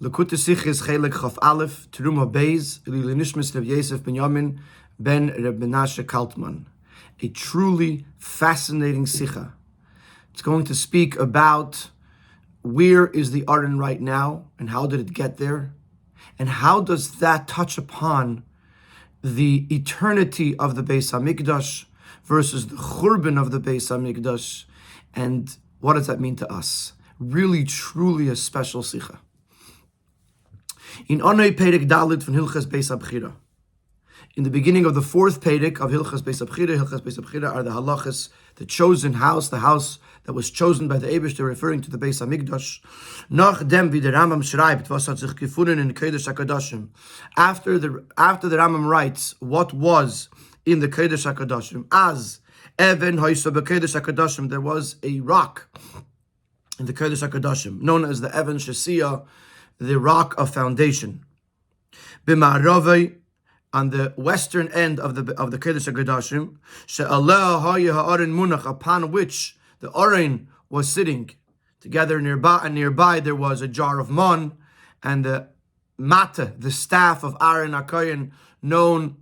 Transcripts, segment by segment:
Lekutei Sichos Chelek Chaf Aleph Teruma Beis Ilui Nishmas Reb Yosef Ben Yamin Ben Reb Menashe Kaltman. A truly fascinating Sicha. It's going to speak about where is the Aron right now and how did it get there, and how does that touch upon the eternity of the Beis HaMikdash versus the Churban of the Beis HaMikdash, and what does that mean to us? Really, truly a special Sicha. In Onei Perek Dalit von Hilchas Beis HaBchira. In the beginning of the fourth Perek of Hilchas Beis HaBchira are the halachas, the chosen house, the house that was chosen by the Eibishter, referring to the Beis HaMikdash. Nach dem wie der Rambam schreibt, was hat sich gefunden in Kodesh HaKadoshim. After the Rambam writes what was in the Kodesh HaKadoshim, as Even Hoysa BeKodesh HaKadoshim, there was a rock in the Kodesh HaKadoshim, known as the Even Shesiyah, the rock of foundation. B'ma'aravei, on the western end of the Kodesh HaKadoshim, she'aleh ha'yeh ha'aron munach, upon which the Aron was sitting. Together nearby there was a jar of mon, and the mata, the staff of Aaron HaKohen, known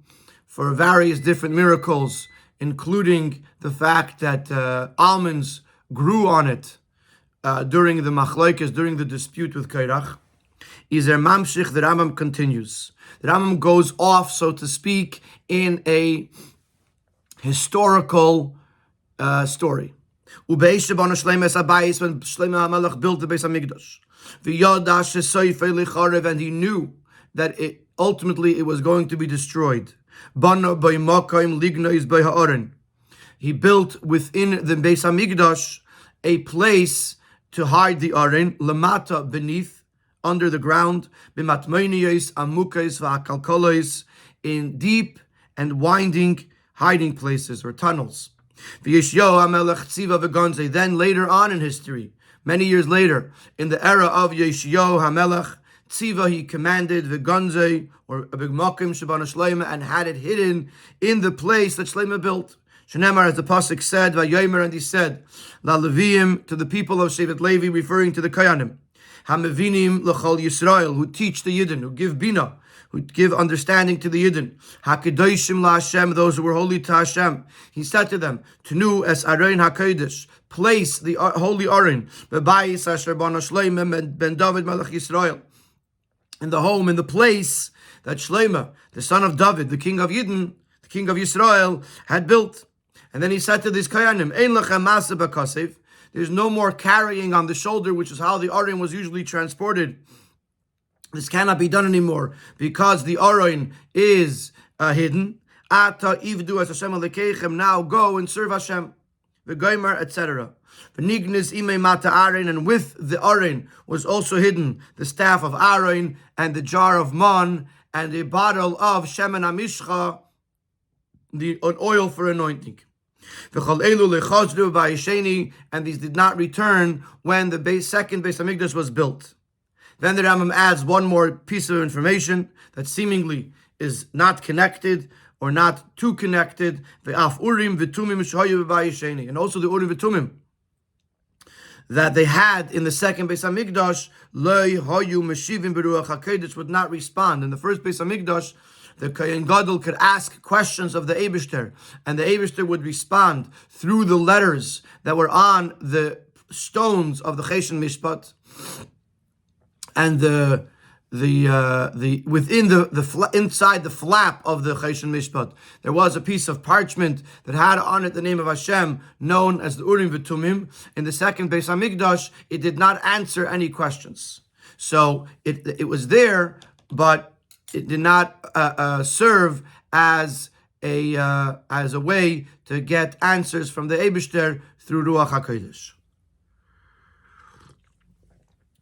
for various different miracles, including the fact that almonds grew on it during the machlokes, during the dispute with Kairach. Izer Mamshich, the Rambam continues. The Rambam goes off, so to speak, in a historical story. Ubeish Shebana Shleima Sabayis, when Shleima HaMelech built the Beis HaMikdash. V'yada shesoifei licharev, and he knew that ultimately it was going to be destroyed. Bana b'ymakayim lignois b'ha'aron. He built within the Beis HaMikdash a place to hide the Aron, lamata, beneath, under the ground, b'matmoiniyos amukos v'akalkolos, in deep and winding hiding places or tunnels. V'yishyo HaMelech tziva v'gonzei. Then later on in history, many years later, in the era of Yeshio HaMelech, tziva, he commanded v'gonzei, or b'gmakim shebana Shleima, and had it hidden in the place that Shleima built. Shenemar, as the pasuk said, v'yomer, and he said, la Leviim, to the people of Shevet Levi, referring to the Kohanim, Hamevinim l'chol Yisrael, who teach the Yidden, who give bina, who give understanding to the Yidden. Hakedoshim la'Hashem, those who were holy to Hashem. He said to them, Tnu es Aron HaKodesh, place the holy Aron, bebayis asher bana Shleima ben David melech Yisrael, in the home, in the place that Shleima, the son of David, the king of Yidden, the king of Yisrael, had built. And then he said to these Kohanim, Ein lechem maseh b'kasev, there's no more carrying on the shoulder, which is how the Aron was usually transported. This cannot be done anymore because the Aron is hidden. Ata ivdu as Hashem alekechem, now go and serve Hashem. V'goymer, etc. V'nignis imei mata Aron, and with the Aron was also hidden the staff of Aron and the jar of mon and a bottle of shemen hamishcha, the oil for anointing. And these did not return when the second Beis HaMikdash was built. Then the Rambam adds one more piece of information that seemingly is not connected or not too connected. And also the Urim V'Tumim that they had in the second Beis HaMikdash, would not respond. In the first Beis HaMikdash, the Kohen Gadol could ask questions of the Eibishter, and the Eibishter would respond through the letters that were on the stones of the Cheshen Mishpat, and inside the flap of the Cheshen Mishpat, there was a piece of parchment that had on it the name of Hashem, known as the Urim V'Tumim. In the second Beis HaMikdash, it did not answer any questions, so it was there, but it did not serve as a way to get answers from the Eibishter through Ruach HaKodesh.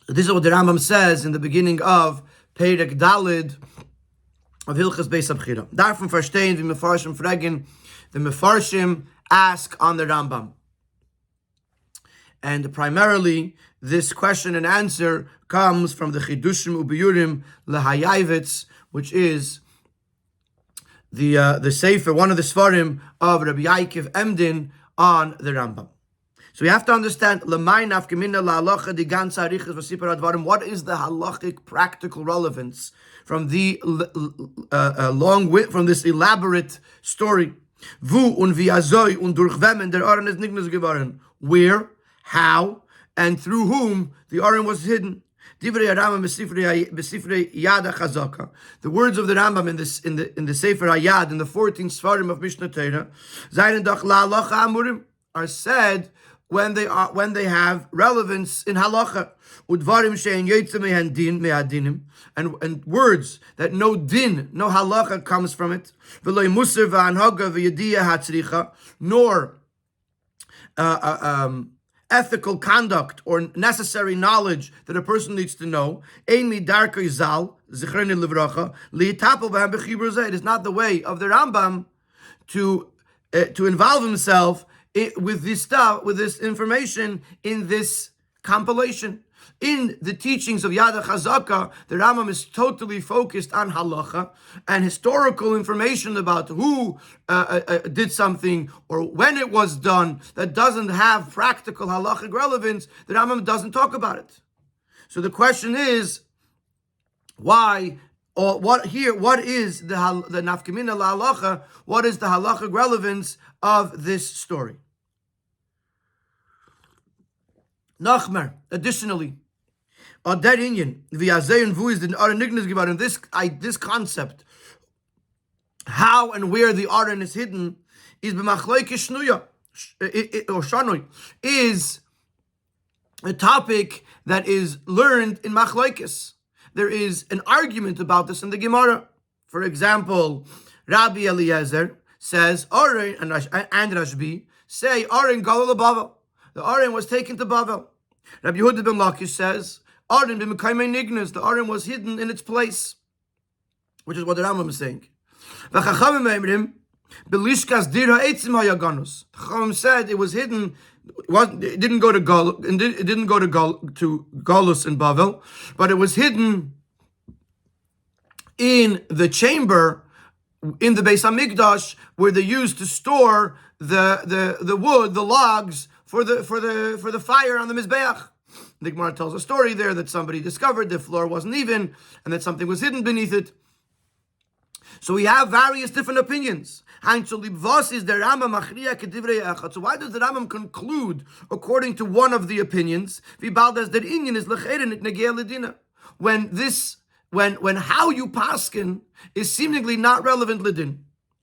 This is what the Rambam says in the beginning of Perek Dalid of Hilchas Beis HaBchira. Davon verstehen, wie Mefarshim fragen, the Mefarshim ask on the Rambam. And primarily, this question and answer comes from the Chidushim Ubiyurim Lehayayvitz, which is the Sefer, one of the Svarim of Rabbi Yaakov Emdin on the Rambam. So we have to understand what is the halachic practical relevance from the from this elaborate story. Wo und wie soll und durch wem der Aron ist nignos geworden. Where, how, and through whom the Aron was hidden. The words of the Rambam in the Sefer Hayad in the 14 Svarim of Mishnah Torah are said when they have relevance in halacha. And words that no din, no halacha comes from it. Nor ethical conduct or necessary knowledge that a person needs to know. It is not the way of the Rambam to involve himself with this stuff, with this information in this compilation. In the teachings of Yad HaChazaka, the Rambam is totally focused on halacha and historical information about who did something or when it was done that doesn't have practical halachic relevance. The Rambam doesn't talk about it. So the question is, why or what here? What is the nafkamina la'halacha? What is the halachic relevance of this story? Nachmer, additionally, on that Indian, this concept, how and where the Aron is hidden, is is a topic that is learned in Machlokes. There is an argument about this in the Gemara. For example, Rabbi Eliezer says Aron and Rashbi say Aron Galal Bavel. The Aron was taken to Bavel. Rabbi Yehuda ben Lakish says Aron ben Mekaimei Nignas. The Aron was hidden in its place, which is what the Rambam is saying. The Chachamim said it was hidden. It didn't go to Galus in Bavel, but it was hidden in the chamber in the Beis Hamikdash where they used to store the wood, the logs for the fire on the Mizbeach. The Gemara tells a story there that somebody discovered the floor wasn't even and that something was hidden beneath it. So we have various different opinions. So why does the Rambam conclude according to one of the opinions? When how you paskin is seemingly not relevant lidin.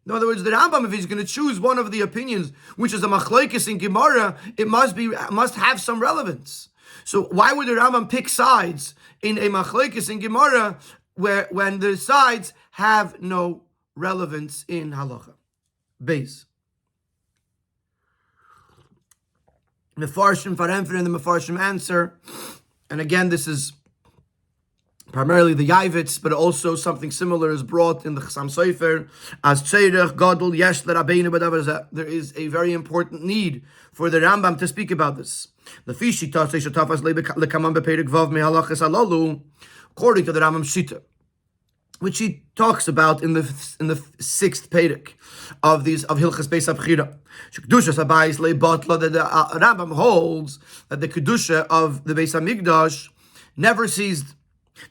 In other words, the Rambam, if he's going to choose one of the opinions, which is a machlokes in Gemara, it must have some relevance. So why would the Rambam pick sides in a machlokes in Gemara when the sides have no relevance in halacha? Base. Mefarshim Faremfer and the Mefarshim answer, and again, this is primarily the Yavitz, but also something similar is brought in the Chassam Sofer as Tzerech Gadol Yesh LeRabbeinu B'davar Zeh. There is a very important need for the Rambam to speak about this. According to the Rambam Shita, which he talks about in the sixth Perek of Hilchas Beis Abchira. That the Rambam holds that the kedusha of the Beis Hamikdash never ceased.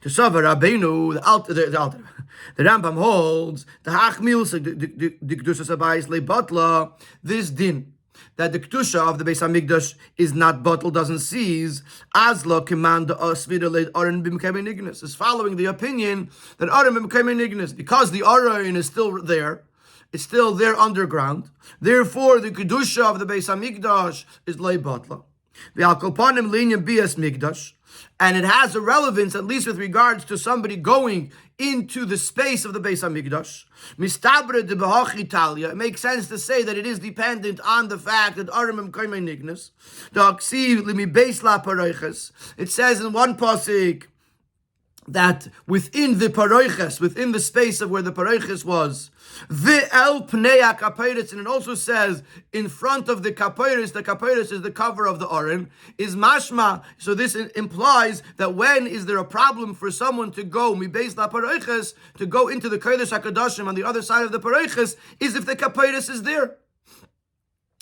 To Sava Rabbeinu, the Rambam holds the Hachmil the kedusha sabayis lebatla. This din that the kedusha of the Beis Hamikdash is not bottled, doesn't cease. Asla command asvira le Aron b'mekayim nignas is following the opinion that Aron b'mekayim nignas, because the Aron is still there. It's still there underground. Therefore, the kedusha of the Beis Hamikdash is le batla. V'alkopanim linyan bias mikdash. And it has a relevance, at least with regards to somebody going into the space of the Beis Hamikdash. Mistabre de Behach Italia. It makes sense to say that it is dependent on the fact that Aramim Kaimei Nignas. It says in one pasuk that within the paroiches, within the space of where the paroiches was, the el pnei kapiris, and it also says in front of the kapiris is the cover of the Aron, is mashma. So this implies that when is there a problem for someone to go mibeis la paroiches, to go into the kodesh hakadoshim on the other side of the paroiches, is if the kapiris is there.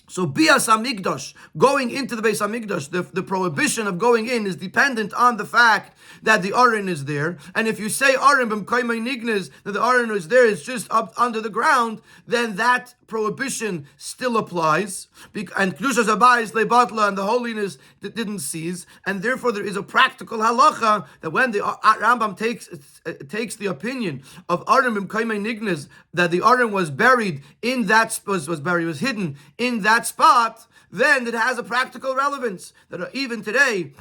So Bias Hamikdash, going into the Beis Hamikdash, the prohibition of going in is dependent on the fact that the Aron is there. And if you say Aron b'mkaimei nignes, that the Aron is there, it's just up under the ground, then that prohibition still applies. And Kedushas Habayis lebatla, and the holiness that didn't cease. And therefore there is a practical halacha that when the Rambam takes the opinion of Aron b'mkaimei nignes, that the Aron was buried in that was hidden in that spot, then it has a practical relevance that even today,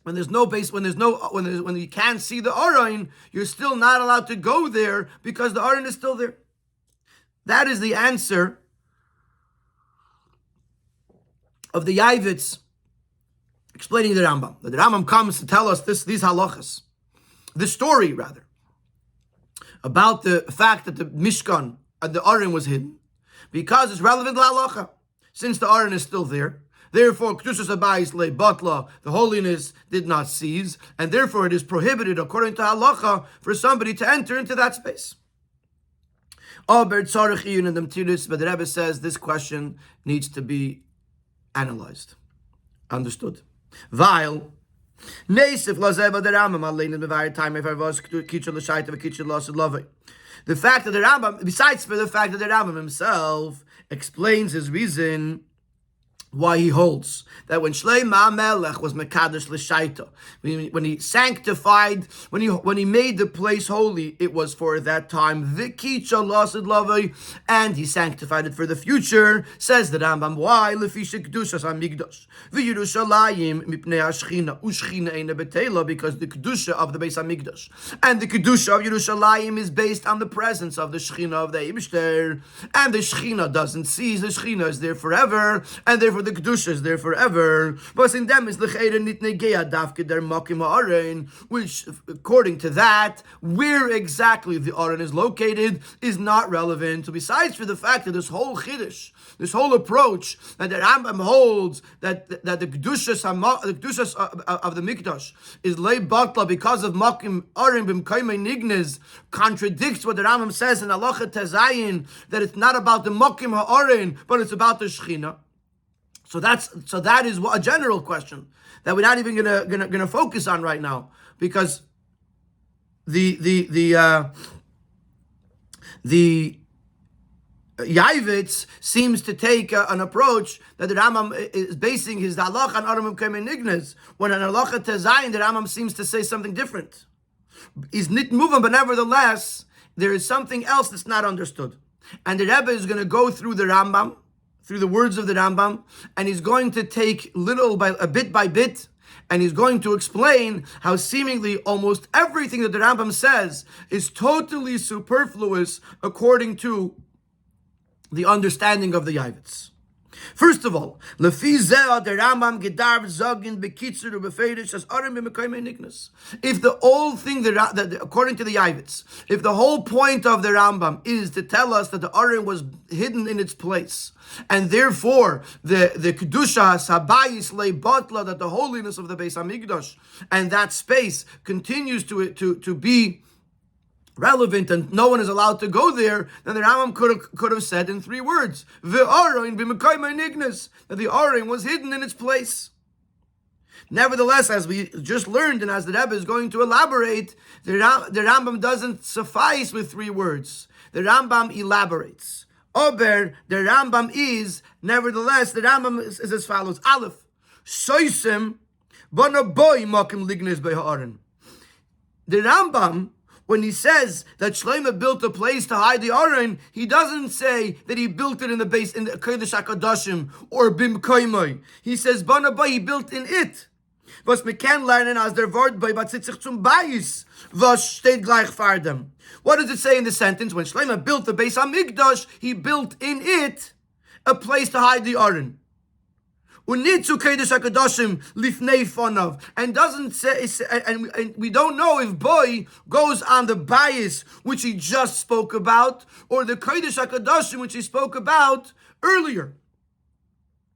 when there's no base, when you can't see the Aron, you're still not allowed to go there because the Aron is still there. That is the answer of the Yavitz explaining the Rambam. The Rambam comes to tell us these halachas, this story rather, about the fact that the Mishkan and the Aron was hidden, because it's relevant to halacha. Since the Aron is still there, therefore Kedushas Habayis lebatla, the holiness did not cease, and therefore it is prohibited according to halacha for somebody to enter into that space. But the Rebbe says this question needs to be analyzed, understood. While the fact that the Rambam, besides for the fact that the Rambam himself explains his reason why he holds that when Shlomo Melech was Mekadosh L'Shaita, when he sanctified, when he made the place holy, it was for that time, V'kicha Lasid Lavai, and he sanctified it for the future. Says the Rambam, why? Lefisha Kedushas HaMikdash V'Yerushalayim Mipnei HaShechina U'Shechina Eina B'Teila, because the Kedusha of the Beis HaMikdash and the Kedusha of Yerushalayim is based on the presence of the Shechina of the Eibishter, and the Shechina doesn't cease, the Shechina is there forever, and therefore the Kedusha is there forever. But in them is l'cheira nit negeya dafke der makim ha'aron, which, according to that, where exactly the Aron is located is not relevant. So besides for the fact that this whole chiddush, this whole approach that the Rambam holds that the Kedushas of the Mikdash is lei batla because of makim Aron b'mkaimei nignes, contradicts what the Rambam says in Halacha Tezayin, that it's not about the makim ha'aron, but it's about the Shechina. So that is a general question that we're not even gonna focus on right now, because the Yavitz seems to take an approach that the Rambam is basing his halach on Aron b'mkaimei nignes, when in Halacha Tezayin the Rambam seems to say something different. He's nit moving, but nevertheless there is something else that's not understood, and the Rebbe is going to go through the Rambam, through the words of the Rambam, and he's going to take bit by bit, and he's going to explain how seemingly almost everything that the Rambam says is totally superfluous according to the understanding of the Yavitz. First of all, lefi zeh the Rambam gedarv zogin bekitzur ubefeidish as Aron b'mkaimei nignes. If the whole thing that according to the Yavitz, if the whole point of the Rambam is to tell us that the Aron was hidden in its place, and therefore the Kedushas Habayis lebatla, that the holiness of the Beis Hamikdash and that space continues to be relevant, and no one is allowed to go there, then the Rambam could have said in 3 words, V'Aron b'mkaimei nignes, that the Aron was hidden in its place. Nevertheless, as we just learned, and as the Rebbe is going to elaborate, the Rambam doesn't suffice with 3 words. The Rambam elaborates. Ober, the Rambam is, nevertheless, the Rambam is as follows. Aleph, Soisem, Bonaboy Makim Lignes by Ha'aron. The Rambam, when he says that Shlomo built a place to hide the Aron, he doesn't say that he built it in the base, in the Kodesh HaKadoshim, or Bimkaimai. He says, Bonaboy, he built in it. Was me can lernen as der Wort bei sich zum Bayis, was steht gleich vor dem. What does it say in the sentence? When Shlomo built the Beis HaMikdash, he built in it a place to hide the Aron. Unitzu Kodesh HaKadoshim lifnei fonav, and doesn't say, and we don't know if boy goes on the bias which he just spoke about, or the Kodesh HaKadoshim which he spoke about earlier.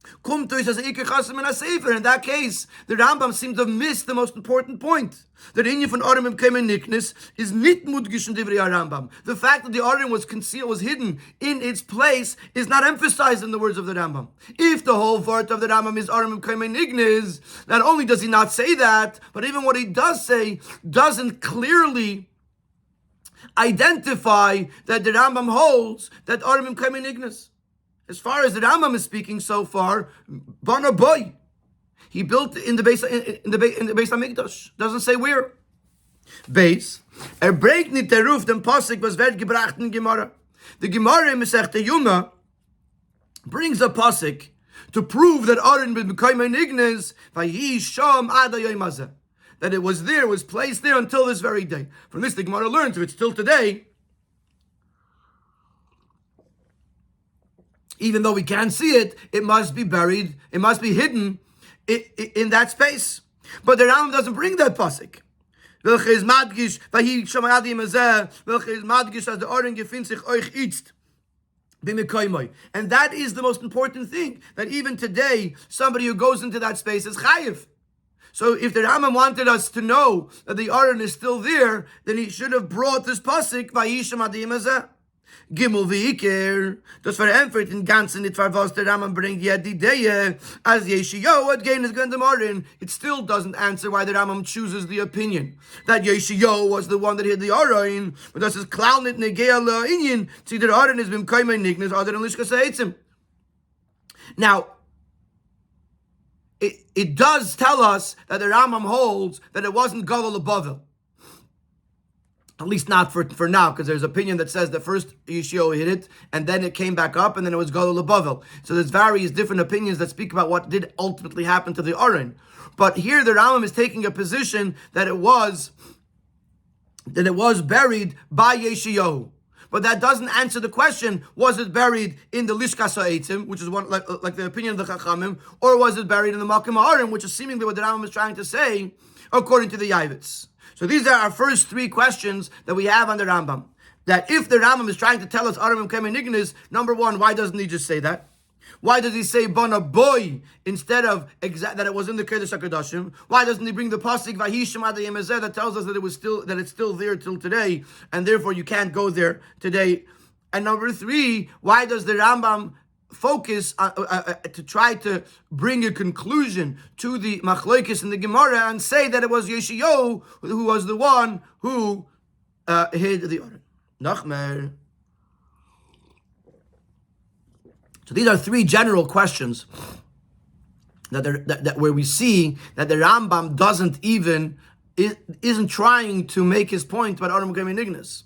In that case, the Rambam seems to have missed the most important point. The Inyan von Arim came in Niknis is nit mudgishn divrei Rambam. The fact that the Arim was concealed, was hidden in its place, is not emphasized in the words of the Rambam. If the whole part of the Rambam is Arim came in Niknis, not only does he not say that, but even what he does say doesn't clearly identify that the Rambam holds that Arim came in Niknis. As far as the Rambam is speaking so far, Bana Boy, he built in the base in the base Hamikdash. Doesn't say where. Base. Breakt nicht der Ruf dem Pasuk was wird gebracht in Gemara. The Gemara Masechta Yuma brings a pasuk to prove that Aaron became an ignis vayi sham ad hayom hazeh, that it was there, was placed there until this very day. From this the Gemara learns it's still today. Even though we can't see it, it must be buried, it must be hidden in that space. But the Rambam doesn't bring that pasuk. Welche is madgish, vahi sham ad hayom hazeh, welche is madgish as the Aaron gefindt sich euch itzt. And that is the most important thing, that even today, somebody who goes into that space is chayiv. So if the Rambam wanted us to know that the Aron is still there, then he should have brought this pasuk, Vayisham Adim Hazeh. Gimel v'ikir, das verempfert in ganzen nit was der Rambam bringt yet die Idee, as Yeshayahu what gain is going to Aron. It still doesn't answer why the Rambam chooses the opinion that Yeshayahu was the one that hid the Aron, but das is klar nit negea la'inyin, see der Aron is bim kaimei nignes, other than lishkas ha'etzim. Now, it does tell us that the Rambam holds that it wasn't Gadol Bavel. At least not for now, because there's opinion that says that first Yeshua hit it, and then it came back up, and then it was Gadol Bavel. So there's various different opinions that speak about what did ultimately happen to the Aron. But here the Rambam is taking a position that it was buried by Yeshayahu. But that doesn't answer the question, was it buried in the Lishkas HaEtzim, which is one like the opinion of the Chachamim, or was it buried in the Makom HaArim, which is seemingly what the Rambam is trying to say, according to the Yavitz. So these are our first three questions that we have on the Rambam. That if the Rambam is trying to tell us Arim Kemen Ignis, number one, why doesn't he just say that? Why does he say Bana Boy instead of that it was in the Kodesh HaKadoshim? Why doesn't he bring the pasuk Vayisham Ad Hayom Hazeh that tells us that it's still there till today, and therefore you can't go there today? And number three, why does the Rambam focus to try to bring a conclusion to the Machlokes in the Gemara and say that it was Yeshayahu who was the one who hid the Aron? Nachmer. So these are three general questions that where we see that the Rambam isn't trying to make his point about Aron Kemen Ignis.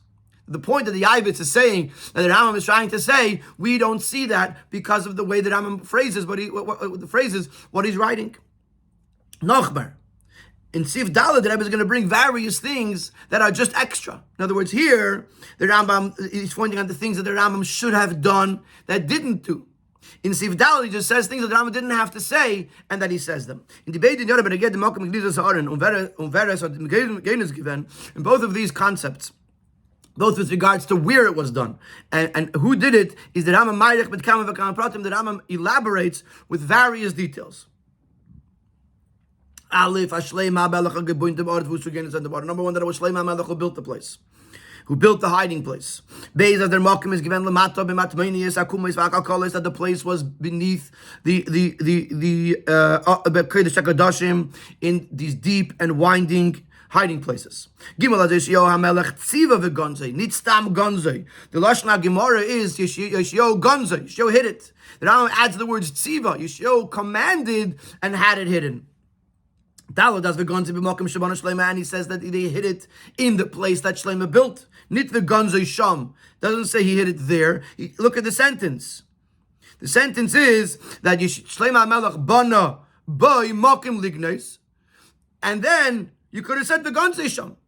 The point that the Yavitz is saying, that the Rambam is trying to say, we don't see that because of the way the Rambam phrases what he's writing. Nochmer. In Sif Daled, the Rebbe is going to bring various things that are just extra. In other words, here, the Rambam is pointing out the things that the Rambam should have done that didn't do. In Sif Daled, he just says things that the Rambam didn't have to say, and that he says them. In debate in Yoreh, in both of these concepts, both with regards to where it was done and who did it, is the Rambam Mayrech bet Kama v'Kama Pratim. The Rambam elaborates with various details. Aleph, Ashlei Ma'amelech HaGebuin Dem Ort V'Usugein is on the water. Number one, that it was Shlei Ma'amelech who built the place, who built the hiding place. Beis as their Mokim is given Lamato b'Matmenius Akumis v'Akakolis, that the place was beneath the Kodesh HaKadoshim in these deep and winding hiding places. Gimel as Yeshayahu HaMelech Tziva v'Gonzei, nit stam Gonzei. The Lashon Gemara is Yeshayahu Gonzei. Yeshayahu hid it. The Rambam adds the words Tziva. Yeshayahu commanded and had it hidden. And he says that they hid it in the place that Shlomo built. Nit v'Gonzei Sham. Doesn't say he hid it there. Look at the sentence. The sentence is that Shlomo HaMelech bana by Mokim Lignes, and then you could have said the Gonzei Sham.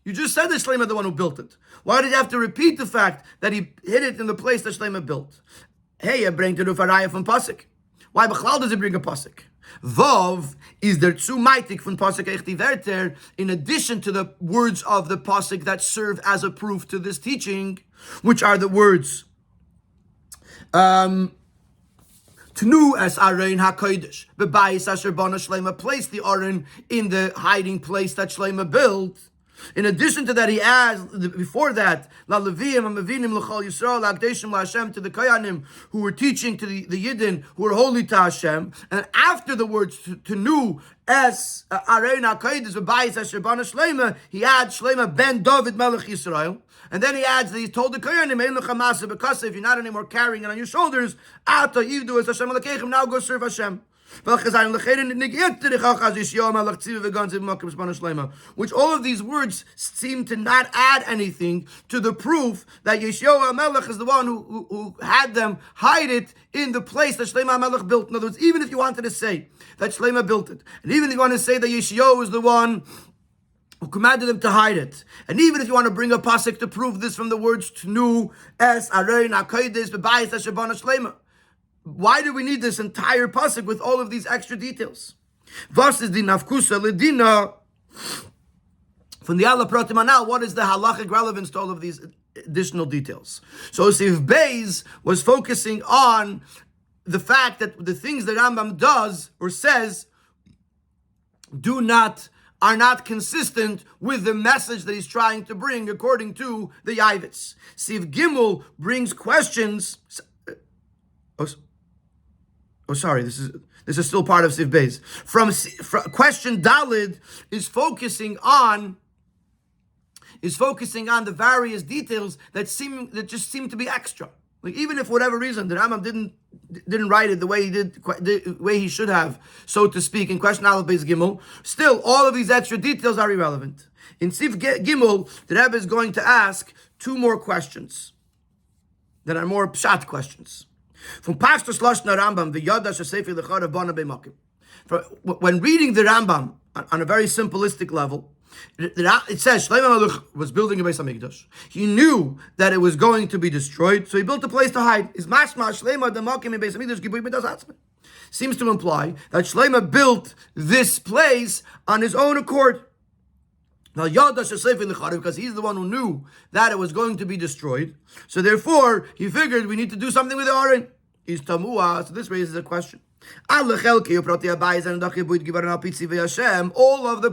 You just said that Shlomo the one who built it. Why did you have to repeat the fact that he hid it in the place that Shlomo built? Hey, you bring the Rufaraya from Pasuk. Why Bechlal does he bring a Pasuk? Vav is there zu meitig from Pasuk Echti Verter, in addition to the words of the Pasuk that serve as a proof to this teaching, which are the words Tnu as Aron HaKodesh. Bebayis asher bana Shleima placed the Aron in the hiding place that Shleima built. In addition to that, he adds, before that, La Leviim HaMevinim L'chol Yisrael L'Akdeshim LaHashem, to the Koyanim who were teaching to the Yidden who were holy to Hashem. And after the words Tnu as Aron HaKodesh Bebayis asher bana Shleima, he adds Shleima ben David Melech Yisrael. And then he adds that he told the Koyanim, because if you're not anymore carrying it on your shoulders, Ata Yivdu as Hashem Alekechem, now go serve Hashem. Which all of these words seem to not add anything to the proof that Yeshua HaMelech is the one who had them hide it in the place that Shlomo HaMelech built. In other words, even if you wanted to say that Shlomo built it, and even if you want to say that Yeshua was the one who commanded them to hide it, and even if you want to bring a pasuk to prove this from the words Tnu es Aron HaKodesh Bebayis asher bana Shlomo, why do we need this entire pasuk with all of these extra details? Was is the nafkusa ledina from the Allah Pratim Anal? What is the halachic relevance to all of these additional details? So Sif Beis was focusing on the fact that the things that Rambam does or says are not consistent with the message that he's trying to bring according to the Yavitz. Sif Gimel brings questions. This is still part of Sif Beis. From question Dalid is focusing on the various details that just seem to be extra. Like, even if for whatever reason the Rambam didn't write it the way he did, the way he should have, so to speak, in question Aleph Beis Gimel, still all of these extra details are irrelevant. In Sif Gimel, the Rebbe is going to ask two more questions that are more pshat questions. From Pashtus Lashna Rambam, the Yada Shesefi Lecharav Bana B'Makim. When reading the Rambam on a very simplistic level, it says Shlomo Melech was building a Beis Hamikdash. He knew that it was going to be destroyed, so he built a place to hide. Is mashma Shlomo Demakim in Beis Hamikdash Gibui B'das Atzmei. Seems to imply that Shlomo built this place on his own accord. Now Yada Shesefi Lecharav, because he's the one who knew that it was going to be destroyed, so therefore he figured we need to do something with the Aron. Is Tamua, so this raises a question. All of the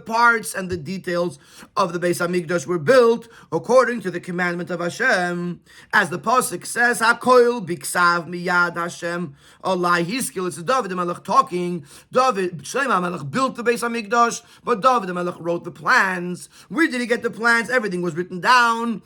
parts and the details of the Beis Hamikdash were built according to the commandment of Hashem. As the pasuk says, HaKoil biksav miyad Hashem. Allah Hiskil, it's David the Melech talking. Shlomo HaMelech built the Beis Hamikdash, but David the Melech wrote the plans. Where did he get the plans? Everything was written down,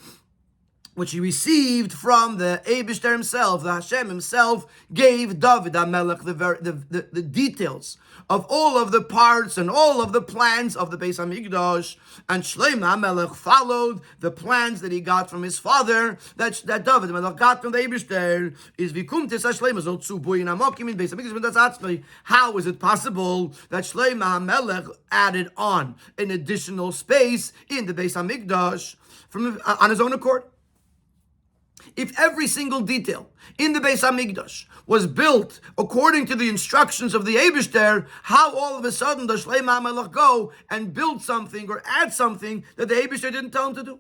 which he received from the Eibishter himself. The Hashem himself gave David HaMelech the details of all of the parts and all of the plans of the Beis Hamikdash, and Shlomo HaMelech followed the plans that he got from his father, that David HaMelech got from the Eibishter. Is Vikumtis HaShlomo Zol Tzubuyin Amokim in Beis Hamikdash B'das Atzmei. How is it possible that Shlomo HaMelech added on an additional space in the Beis Hamikdash on his own accord? If every single detail in the Beis Hamikdash was built according to the instructions of the Eibishter, how all of a sudden does Shlomo HaMelech go and build something or add something that the Eibishter didn't tell him to do?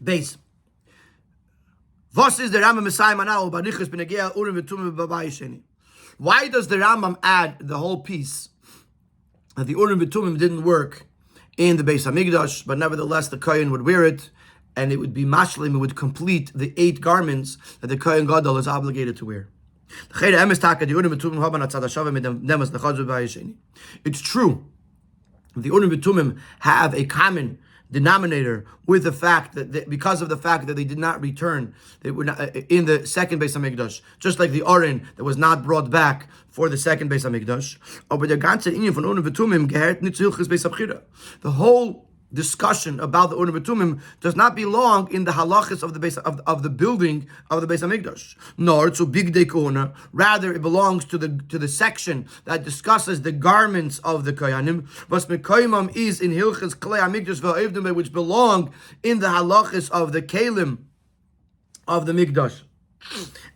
Base. Was is the Rambam Messiah Manal Barichas B'Negea Urim V'Tumim B'Bayis Sheni? Why does the Rambam add the whole piece that the Urim V'Tumim didn't work in the Beis Hamikdash, but nevertheless the Kohen would wear it, and it would be mashlim, it would complete the 8 garments that the Kohen Gadol is obligated to wear. It's true, the Urim V'Tumim have a common denominator with the fact that because of the fact that they did not return, they were not in the second Beis Hamikdash, just like the Aron that was not brought back for the second Beis Hamikdash. The whole discussion about the Urim V'Tumim does not belong in the halachas of the base of the building of the Beis Hamikdash, nor to Big Day Kohana. Rather, it belongs to the section that discusses the garments of the Kohanim. But Mekoymam is in Hilchas Klei Hamikdash V'Oivdim, which belong in the halachas of the Kalim of the Mikdash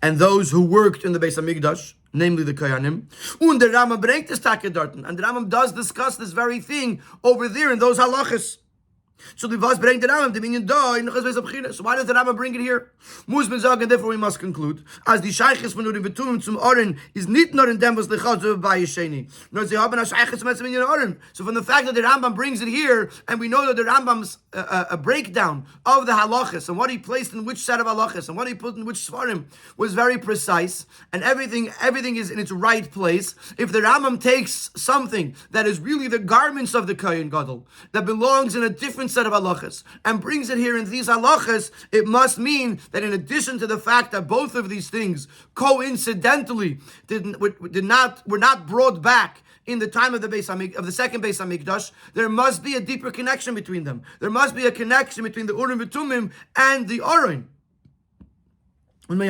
and those who worked in the Beis Hamikdash, namely the Kohanim. And the Rambam bringt this Take dort, and the Rambam does discuss this very thing over there in those halachas. So the was bring the Rambam dominion da in Chesed Beis. So why does the Rambam bring it here? Muss man sagen, therefore we must conclude, as die Sheiches von Urim Betumim zum Oren is nicht nur in dem was lechaz bei Yesheni. No, sie haben a Sheiches mit in Oren. So from the fact that the Rambam brings it here, and we know that the Rambam's a breakdown of the halachas and what he placed in which set of halachas and what he put in which svarim was very precise, and everything is in its right place. If the Rambam takes something that is really the garments of the Kohen Gadol that belongs in a different set of halachas and brings it here in these halachas, it must mean that in addition to the fact that both of these things coincidentally were not brought back in the time of the second Beis Hamikdash, there must be a deeper connection between them. There must be a connection between the Urim V'Tumim and the Orin. Which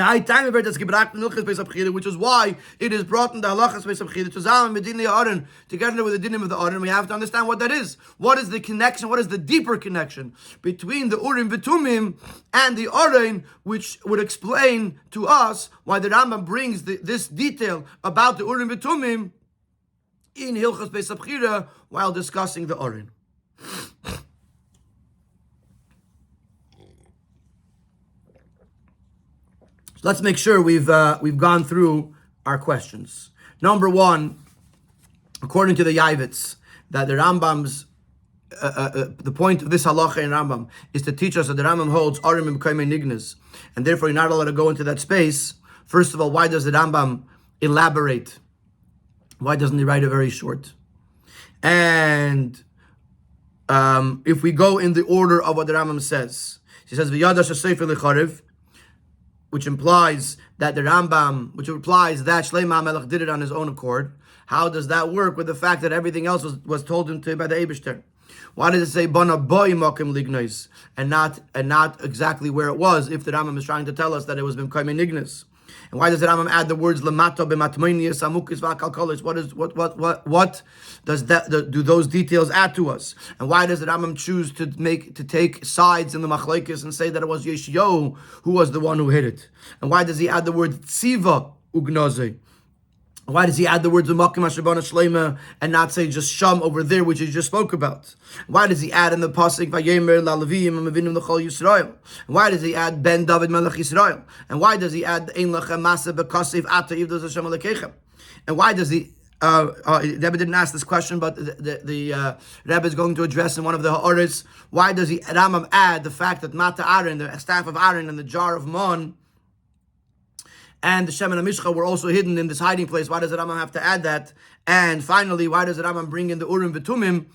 is why it is brought in the halachas Beis Hamikdash together with the dinim of the Orin. We have to understand what that is. What is the connection? What is the deeper connection between the Urim V'Tumim and the Orin, which would explain to us why the Rambam brings this detail about the Urim V'Tumim in Hilchos Beis Hamikdash while discussing the Orin. Let's make sure we've gone through our questions. Number one, according to the Yavitz, that the Rambam's the point of this halacha in Rambam is to teach us that the Rambam holds Arim and Kaimei Nignas, and therefore you're not allowed to go into that space. First of all, why does the Rambam elaborate? Why doesn't he write it very short? And if we go in the order of what the Rambam says, he says V'yadash Sefer Lecharev, which implies that the Rambam, which implies that Shlomo HaMelech did it on his own accord. How does that work with the fact that everything else was told him to by the Eibishter? Why does it say Bana Boy Mokim Lignois and not exactly where it was? If the Rambam is trying to tell us that it was B'mkaimei Nignas, and why does the Rambam add the words Lamato b'matmoinius amukis v'akalkolis? What does that do those details add to us? And why does the Rambam choose to take sides in the machlekes and say that it was Yeshayahu who was the one who hit it? And why does he add the word tziva ugnoze? Why does he add the words Makim Hashabana Shleima and not say just Sham over there, which he just spoke about? Why does he add in the pasuk Vayemer LaLevim Avinim L'Chol Yisrael? And why does he add Ben David Melech Yisrael? And why does he add Ein Lechem Masa B'Kasev Ata Yivdos Hashem Alekechem? And why does he? Rebbe didn't ask this question, but the Rebbe is going to address in one of the Ha'aretz. Why does Rambam add the fact that Mata Aaron, the staff of Aaron, and the jar of Mon, and the Shemen HaMishcha were also hidden in this hiding place? Why does the Rambam have to add that? And finally, why does the Rambam bring in the Urim V'Tumim?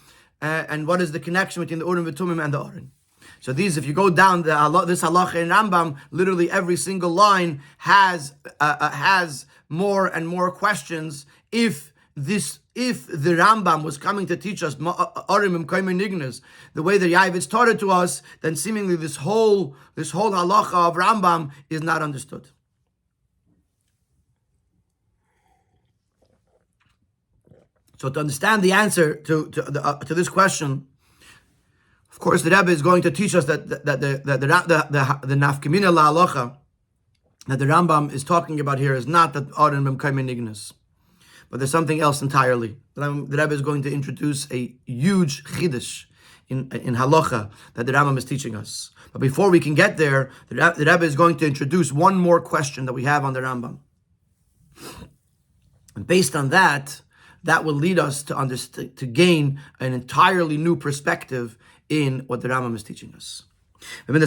And what is the connection between the Urim V'Tumim and the Orin? So these, if you go down this halacha in Rambam, literally every single line has more and more questions. If the Rambam was coming to teach us Arim and Kaimei Nignas the way the Yavitz taught it to us, then seemingly this whole halacha of Rambam is not understood. So to understand the answer to this question, of course, the Rebbe is going to teach us that the nafkamina la'alacha that the Rambam is talking about here is not that Aron B'Mkaimei Nignas, but there's something else entirely. The Rebbe is going to introduce a huge chiddush in halacha that the Rambam is teaching us. But before we can get there, the Rebbe is going to introduce one more question that we have on the Rambam, and based on that will lead us to gain an entirely new perspective in what the Rambam is teaching us. We'll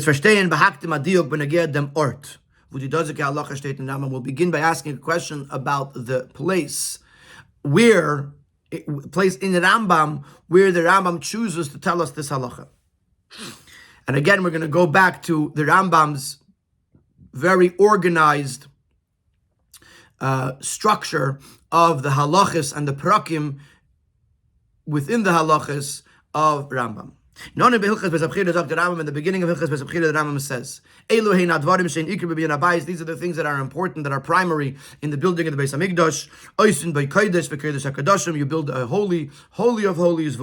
begin by asking a question about the place in the Rambam where the Rambam chooses to tell us this halacha. And again, we're going to go back to the Rambam's very organized structure of the halachas and the parakim within the halachas of Rambam. In the beginning of Hilchos Beis Hamikdash, the Rambam says, these are the things that are important, that are primary in the building of the Beis Hamikdash. You build a holy of holies,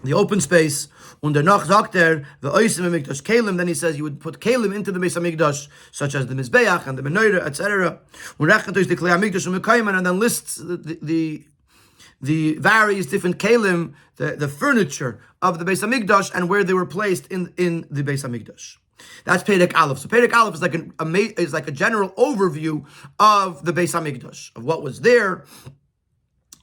the open space. Und danach sagt the Oisim Hamikdash Kelim. Then he says you would put Kelim into the Beis Hamikdash, such as the Mizbeach and the Menorah, etc. And then lists the various different kelim, the furniture of the Beis Hamikdash, and where they were placed in the Beis Hamikdash. That's Perek Aleph. So Perek Aleph is like a general overview of the Beis Hamikdash, of what was there,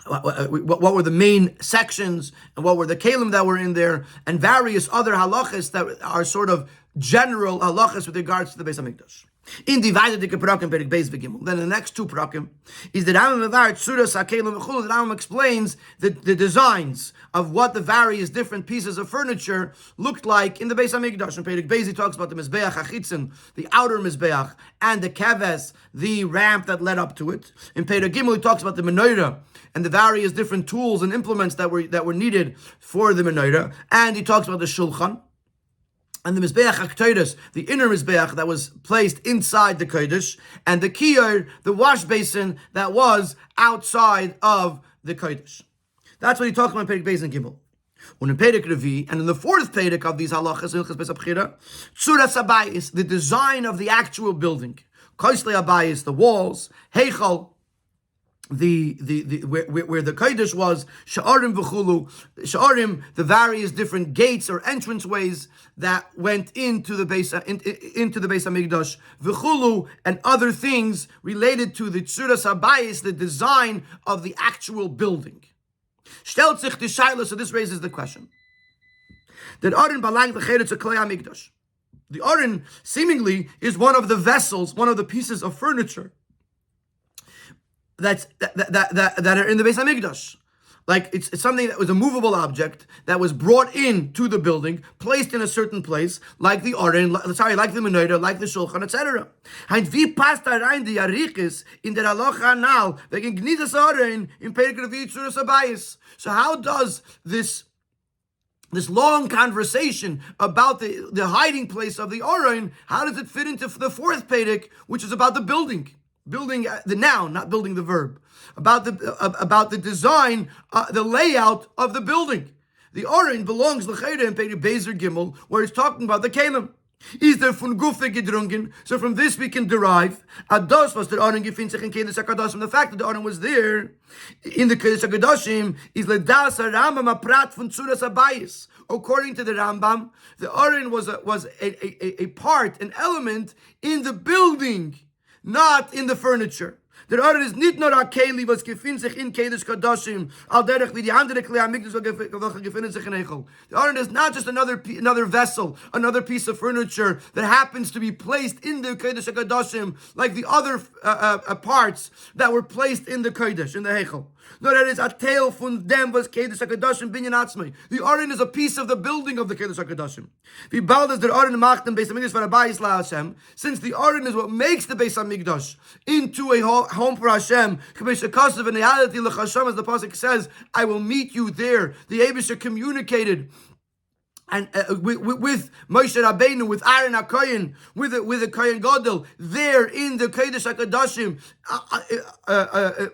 what were the main sections, and what were the kelim that were in there, and various other halachas that are sort of general halachas with regards to the Beis Hamikdash. In divided the parakim Perek Beis v'Gimel. Then the next two parakim is the Rambam Mevar Tzuras HaKelim v'Chulu. The Rambam explains the designs of what the various different pieces of furniture looked like in the Beis Hamikdash. In Perek Beis he talks about the Mizbeach HaChitzon, the outer Mizbeach, and the Keves, the ramp that led up to it. In Perek Gimel he talks about the Menorah and the various different tools and implements that were needed for the Menorah, and he talks about the Shulchan. And the Mizbeach HaKtoros, the inner Mizbeach that was placed inside the Kodesh, and the Kiyar, the wash basin that was outside of the Kodesh. That's what he talks about in Perek Beis and Gimel. And in Perek Revi, and in the fourth Perek of these halachas, Hilchos Beis Abchira, Tzuras Habayis, the design of the actual building. Koslei Habayis, the walls. Heichal, where the Kodesh was, Sha'arim v'chulu, Sha'arim, the various different gates or entranceways that went into the Beis Hamikdash, v'chulu, and other things related to the Tzuras Habayis, the design of the actual building. Stellt sich die Shaila, so this raises the question. That Aron balang v'cheretz klei Hamikdash. The Aron seemingly is one of the vessels, one of the pieces of furniture that are in the Beis Hamikdash. Like it's something that was a movable object that was brought in to the building, placed in a certain place, like the Aron, like the Menorah, like the Shulchan, etc. And wie passt da rein die Arichis in der Halacha anal wegen Gnizas Aron in Perek Revi Tzuras Habayis? So how does this long conversation about the hiding place of the Aron, how does it fit into the fourth Perek, which is about the building? Building the noun, not building the verb. About the design, the layout of the building. The Aron belongs l'chayre in Perek Beis Gimel, where it's talking about the kelim. Is there von Gufe gedrungen? So from this we can derive Ados was der Aron gefindt sich in Kodesh HaKadoshim. The fact that the Aron was there in the Kodesh HaKadoshim is ledas Rambam a prat von Tzuras Habayis. According to the Rambam, the Aron was a part, an element in the building, not in the furniture. Der Aron is nicht nur a Keli, was gefindt sich in Kodesh HaKadoshim, al derech wie die andere Klei HaMikdash, welche gefindt sich in Eichel. The Aron is not just another vessel, another piece of furniture that happens to be placed in the Kodesh HaKadoshim, like the other parts that were placed in the Kodesh, in the Eichel. No, that is a tale from them was Kodesh HaKadoshim binyan atzmai. The Aron is a piece of the building of the Kodesh HaKadoshim. Wie bald is der Aron macht Beis Hamikdash for Rabbi Hashem, since the Aron is what makes the Beis Hamikdash into a home for Hashem. As the pasuk says, I will meet you there. The Eibusha communicated and with Moshe Rabbeinu, with Aaron HaKohen, with the Kohen Gadol, there in the Kodesh HaKadoshim,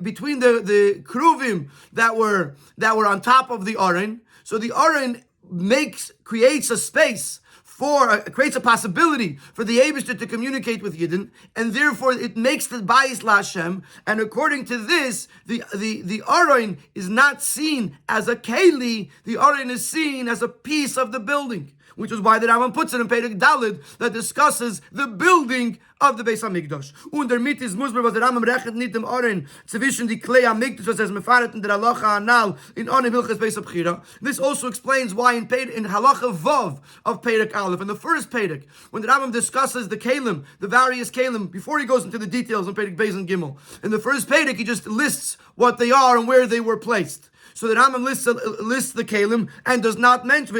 between the Kruvim that were on top of the Aron. So the Aron creates a space creates a possibility for the Eibishter to communicate with Yidden, and therefore it makes the Bayis LaHashem. And according to this, the Aron is not seen as a Keli, the Aron is seen as a piece of the building, which is why the Rambam puts it in Perek Daled that discusses the building of the Beis Hamikdash. Und der Mit is Musber, was der Rambam rechnet nicht dem Aron zwischen die Klei Hamikdash, was mefaret in der Halacha Anal in Onim Hilchos Beis Abchira. This also explains why in Halacha Vav of Perek Aleph, in the first Perek, when the Rambam discusses the Kelim, the various Kelim, before he goes into the details in Perek Beis and Gimel, in the first Perek he just lists what they are and where they were placed. So the Rambam lists the Kelim and does not mention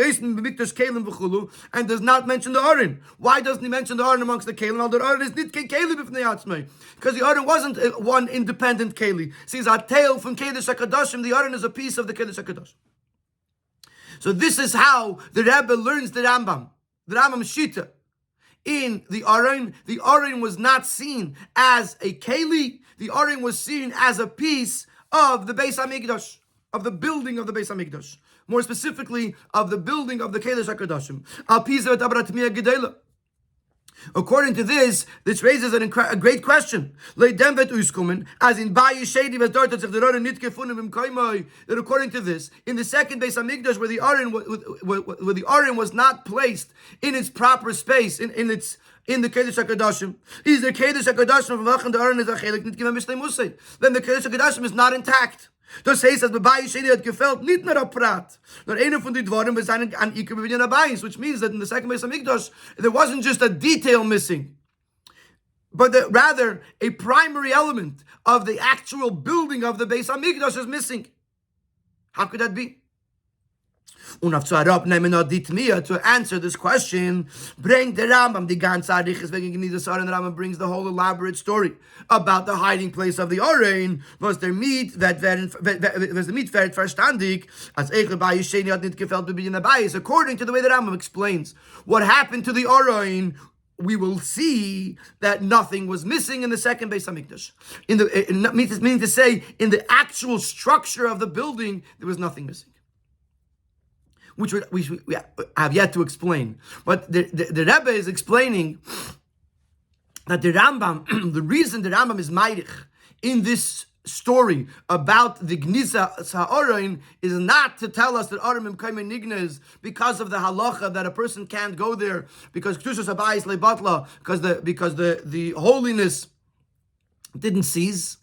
and does not mention the Aron. Why doesn't he mention the Aron amongst the Kelim? The Aron is not Keli, because the Aron wasn't one independent Keli. See, it's a tale from Kodesh HaKadoshim. The Aron is a piece of the Kodesh HaKadosh. So this is how the Rebbe learns the Rambam Shita. In the Aron was not seen as a Keli. The Aron was seen as a piece of the Beis Hamikdash, of the building of the Beis Hamikdash, more specifically of the building of the Kodesh HaKadoshim. Al Pizah et Abrat Mia Gedela. According to this raises a great question. As in that according to this, in the second Beis Hamikdash, where the Aron was not placed in its proper space, in the Kedesh HaKadoshim, is the Kedesh HaKadoshim from Vachan the Aron is a Chelek nit given Mishlei Musay. Then the Kedesh HaKadoshim is not intact. Das heißt, dass bei Sheni hat gefällt, nicht nur a Prat. Nur einer von den Dvorim was an Iker B'Binyan Abayis, which means that in the second Beis Hamikdash, there wasn't just a detail missing, but rather a primary element of the actual building of the Beis Hamikdash is missing. How could that be? To answer this question, bring the Rambam the ganze Arichas wegen Gnizas Aron. The Rambam brings the whole elaborate story about the hiding place of the Aron. Was the meat verstandig as bei Sheni hat nicht gefällt B'Binyan Abayis. According to the way the Rambam explains what happened to the Aron, we will see that nothing was missing in the second Beis Hamikdash. Meaning to say, in the actual structure of the building, there was nothing missing, which we have yet to explain. But the Rebbe is explaining that the Rambam, the reason the Rambam is Meirich in this story about the Gniza Ha'orain is not to tell us that Aram Imkayme Nigna is because of the halacha that a person can't go there because Ktushas Habayis Lebatla, because the holiness didn't cease.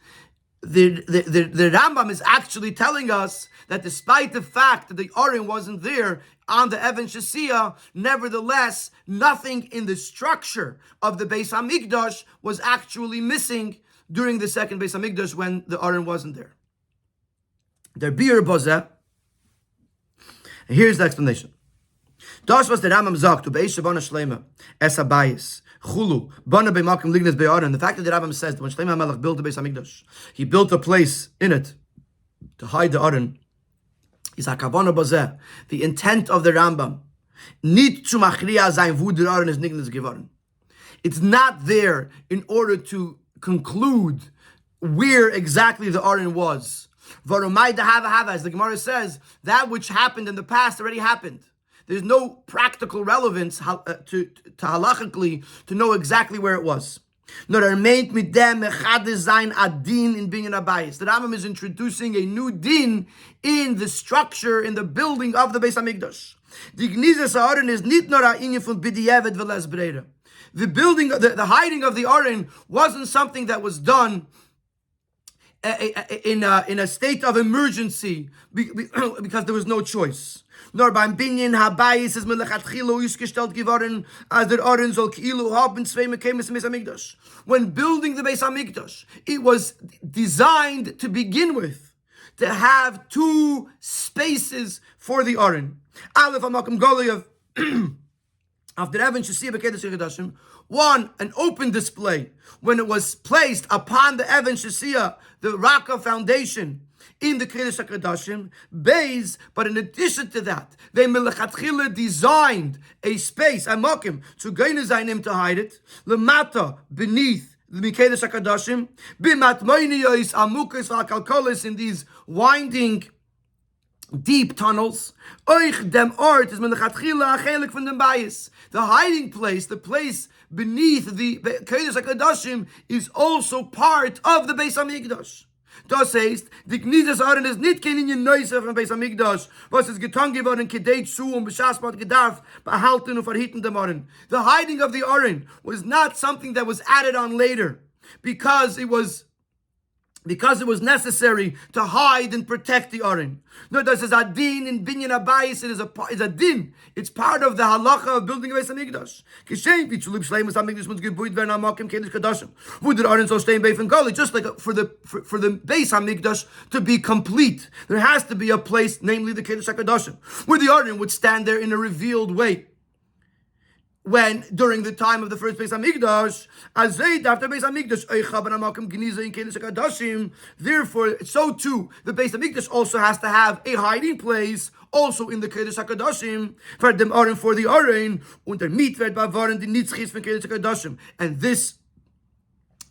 The Rambam is actually telling us that despite the fact that the Aron wasn't there on the Even Shasiya, nevertheless, nothing in the structure of the Beis Hamikdash was actually missing during the second Beis Hamikdash when the Aron wasn't there. Der Bir Bozeh. Here's the explanation. Das was der Rambam sagt, du Beish Shabana Shleima, Es Habayis, Chulu, Bana Beimakim Lignes Be'aron. The fact that the Rambam says that when Shleima HaMelech built the Beis Hamikdash, he built a place in it to hide the Aron, is HaKavana Bozeh, the intent of the Rambam, Nit zu machriya sein, wo der Aron is Nignes geworden. It's not there in order to conclude where exactly the Aron was. As the Gemara says, that which happened in the past already happened. There's no practical relevance to halachically to know exactly where it was. The Rambam is introducing a new din in the structure, in the building of the Beis Hamikdash. The Gnizas Aron is nit nur a inyan von b'diavad v'les breira. The building, the hiding of the Aron wasn't something that was done in a state of emergency because there was no choice. Nor beim Binyan Habayis is melechatchilo isgestellt geworden, as der Aron soll kilu haben zwei mekemes Beis Hamikdash. When building the Beis Hamikdash, it was designed to begin with to have two spaces for the Aron. Aleph hamakom goli of the Even Shasiya b'kedesh HaKadoshim. One, an open display when it was placed upon the Even Shasiya, the rock of foundation in the Kedesh HaKadoshim. Beis, but in addition to that, they melechatchila designed a space, a mokim, to gainazayim to hide it, lemata, beneath the Kedesh HaKadoshim, bimatmoiniyos amukas v'akalkolis, in these winding deep tunnels. Oich dem ort is melechatchila achelik from the bayis. The hiding place, the place beneath the Kedesh HaKadoshim, is also part of the Beis Hamikdash. Das heißt, die Gnizas Aron ist nicht kein Inyan Neusef von Beis Hamikdash, was ist getan geworden, kedei zu und beschaßbart gedarf, behalten und verhitten dem Aron. The hiding of the Aron was not something that was added on later, because it was necessary to hide and protect the Aron. No, this is a din in Binyan Abayis. It is a din. It's part of the halacha of building a Beis Hamikdash. Kishem pitzulib shleimus hamikdash must gebuid werden amakim kedesh kadashim. Wo der Aron soll stehen beif and goli. Just like for the Beis Hamikdash to be complete, there has to be a place, namely the kedesh kadashim, where the Aron would stand there in a revealed way. When during the time of the first Beis Hamikdash, after Beis Hamikdash, therefore, so too the Beis Hamikdash also has to have a hiding place, also in the Kedesh HaKadoshim, for the Aron, und der Miet wird bewahren die Nitzchis von Kedesh HaKadoshim, and this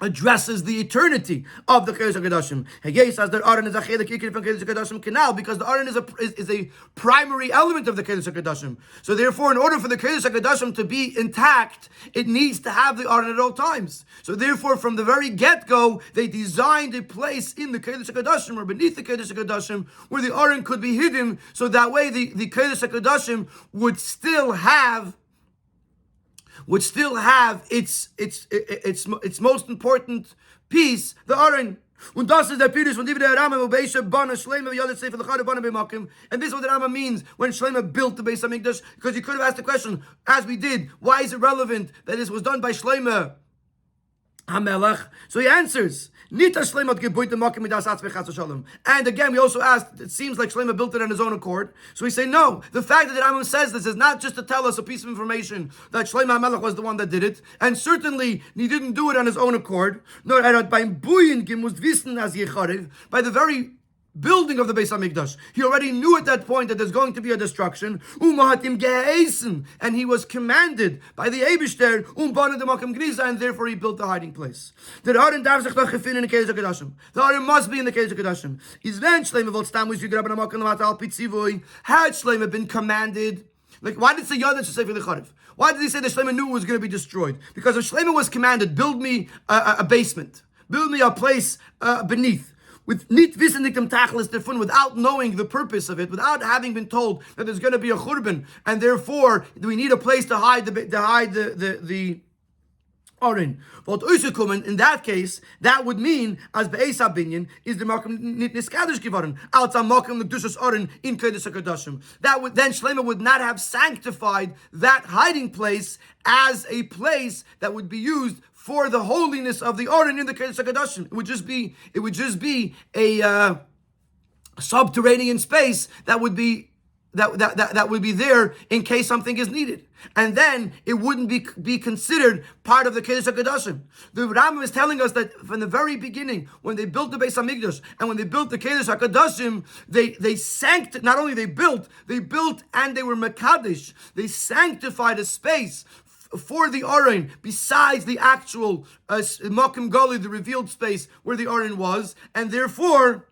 addresses the eternity of the Kodesh HaKadoshim. Hegei says that Aron is a chelik ikir from Kodesh HaKadoshim canal, because the Aron is a primary element of the Kodesh HaKadoshim. So therefore, in order for the Kodesh HaKadoshim to be intact, it needs to have the Aron at all times. So therefore, from the very get-go, they designed a place in the Kodesh HaKadoshim, or beneath the Kodesh HaKadoshim, where the Aron could be hidden, so that way the Kodesh HaKadoshim would still have its most important piece, the Aron. And this is what the Rama means when Shlomo built the Beis Hamikdash, because you could have asked the question, as we did, why is it relevant that this was done by Shlomo HaMelech? So he answers, and again, we also asked, it seems like Shlomo built it on his own accord. So we say, no. The fact that the Rambam says this is not just to tell us a piece of information that Shlomo HaMelech was the one that did it, and certainly he didn't do it on his own accord. No, by the very building of the Beis Hamikdash, he already knew at that point that there's going to be a destruction, and he was commanded by the Eibishter, and therefore he built the hiding place. The Aron must be in the Kodesh HaKadoshim. Had Shlomo been commanded, like, why did it say Yad say for the Charev? Why did he say that Shlomo knew it was going to be destroyed? Because if Shlomo was commanded, build me a basement, build me a place beneath, without knowing the purpose of it, without having been told that there's going to be a churban, and therefore we need a place to hide the Aron. In that case, that would mean, as be'ez habinyan, is the makom nit niskadosh givaron out a makom l'kedushas Aron in Kodesh HaKadoshim. That would then Shlomo would not have sanctified that hiding place as a place that would be used for the holiness of the Aron in the Kodesh HaKadoshim. It would just be a subterranean space that would be there in case something is needed, and then it wouldn't be considered part of the Kodesh HaKadoshim. The Rambam is telling us that from the very beginning, when they built the Beis Hamikdash and when they built the Kodesh HaKadoshim, they not only they built and they were mekadesh. They sanctified a space for the Aron, besides the actual Makom Gali, the revealed space where the Aron was, and therefore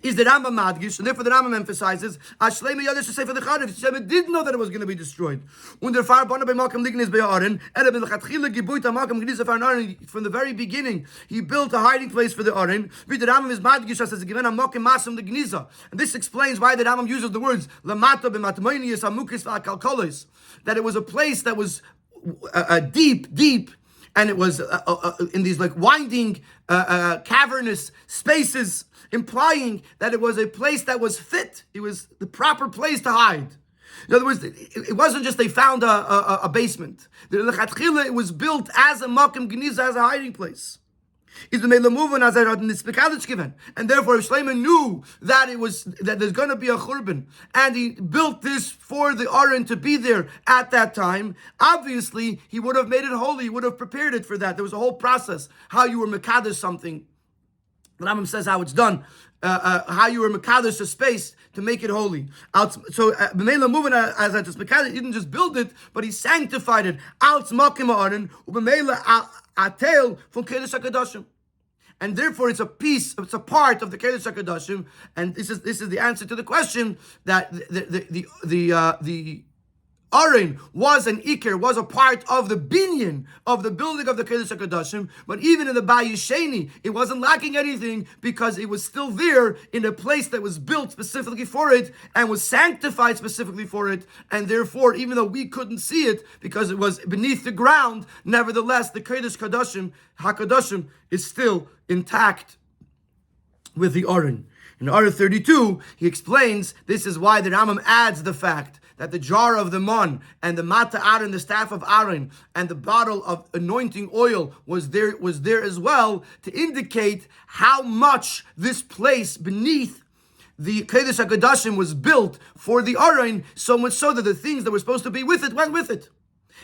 is the Rambam madgish, and therefore the Rambam emphasizes, Shlomo Yadash to say for the Charev, Shlomo did know that it was going to be destroyed. From the very beginning, he built a hiding place for the Aron. The Rambam is madgish as a given a mokem masam the gniza, and this explains why the Rambam uses the words lamato b'matmoinius amukis v'akalkolos, that it was a place that was deep, and it was in these like winding, cavernous spaces, implying that it was a place that was fit. It was the proper place to hide. In other words, it wasn't just they found a basement. It was built as a makom gniza, as a hiding place. And therefore, if Shlomo knew that there's going to be a churban, and he built this for the Aron to be there at that time, obviously he would have made it holy. He would have prepared it for that. There was a whole process how you were mekadesh something. The Rambam says how it's done, how you were mekadesh a space to make it holy. So b'meila moving as it's mekadesh, he didn't just build it, but he sanctified it. Alts makim Aron u'b'meila atel from Kodesh HaKadoshim. And therefore, it's a part of the Kodesh HaKadoshim, and this is the answer to the question that the Aron was an Iker, was a part of the binyan of the building of the Kodesh HaKadoshim, but even in the Bayis Sheni, it wasn't lacking anything because it was still there in a place that was built specifically for it and was sanctified specifically for it, and therefore, even though we couldn't see it because it was beneath the ground, nevertheless, the Kodesh HaKadoshim is still intact with the Aron. In Aron 32, he explains this is why the Rambam adds the fact that the jar of the mon and the mata Aaron, the staff of Aaron, and the bottle of anointing oil was there as well, to indicate how much this place beneath the Kodesh HaKadoshim was built for the Aron, so much so that the things that were supposed to be with it went with it.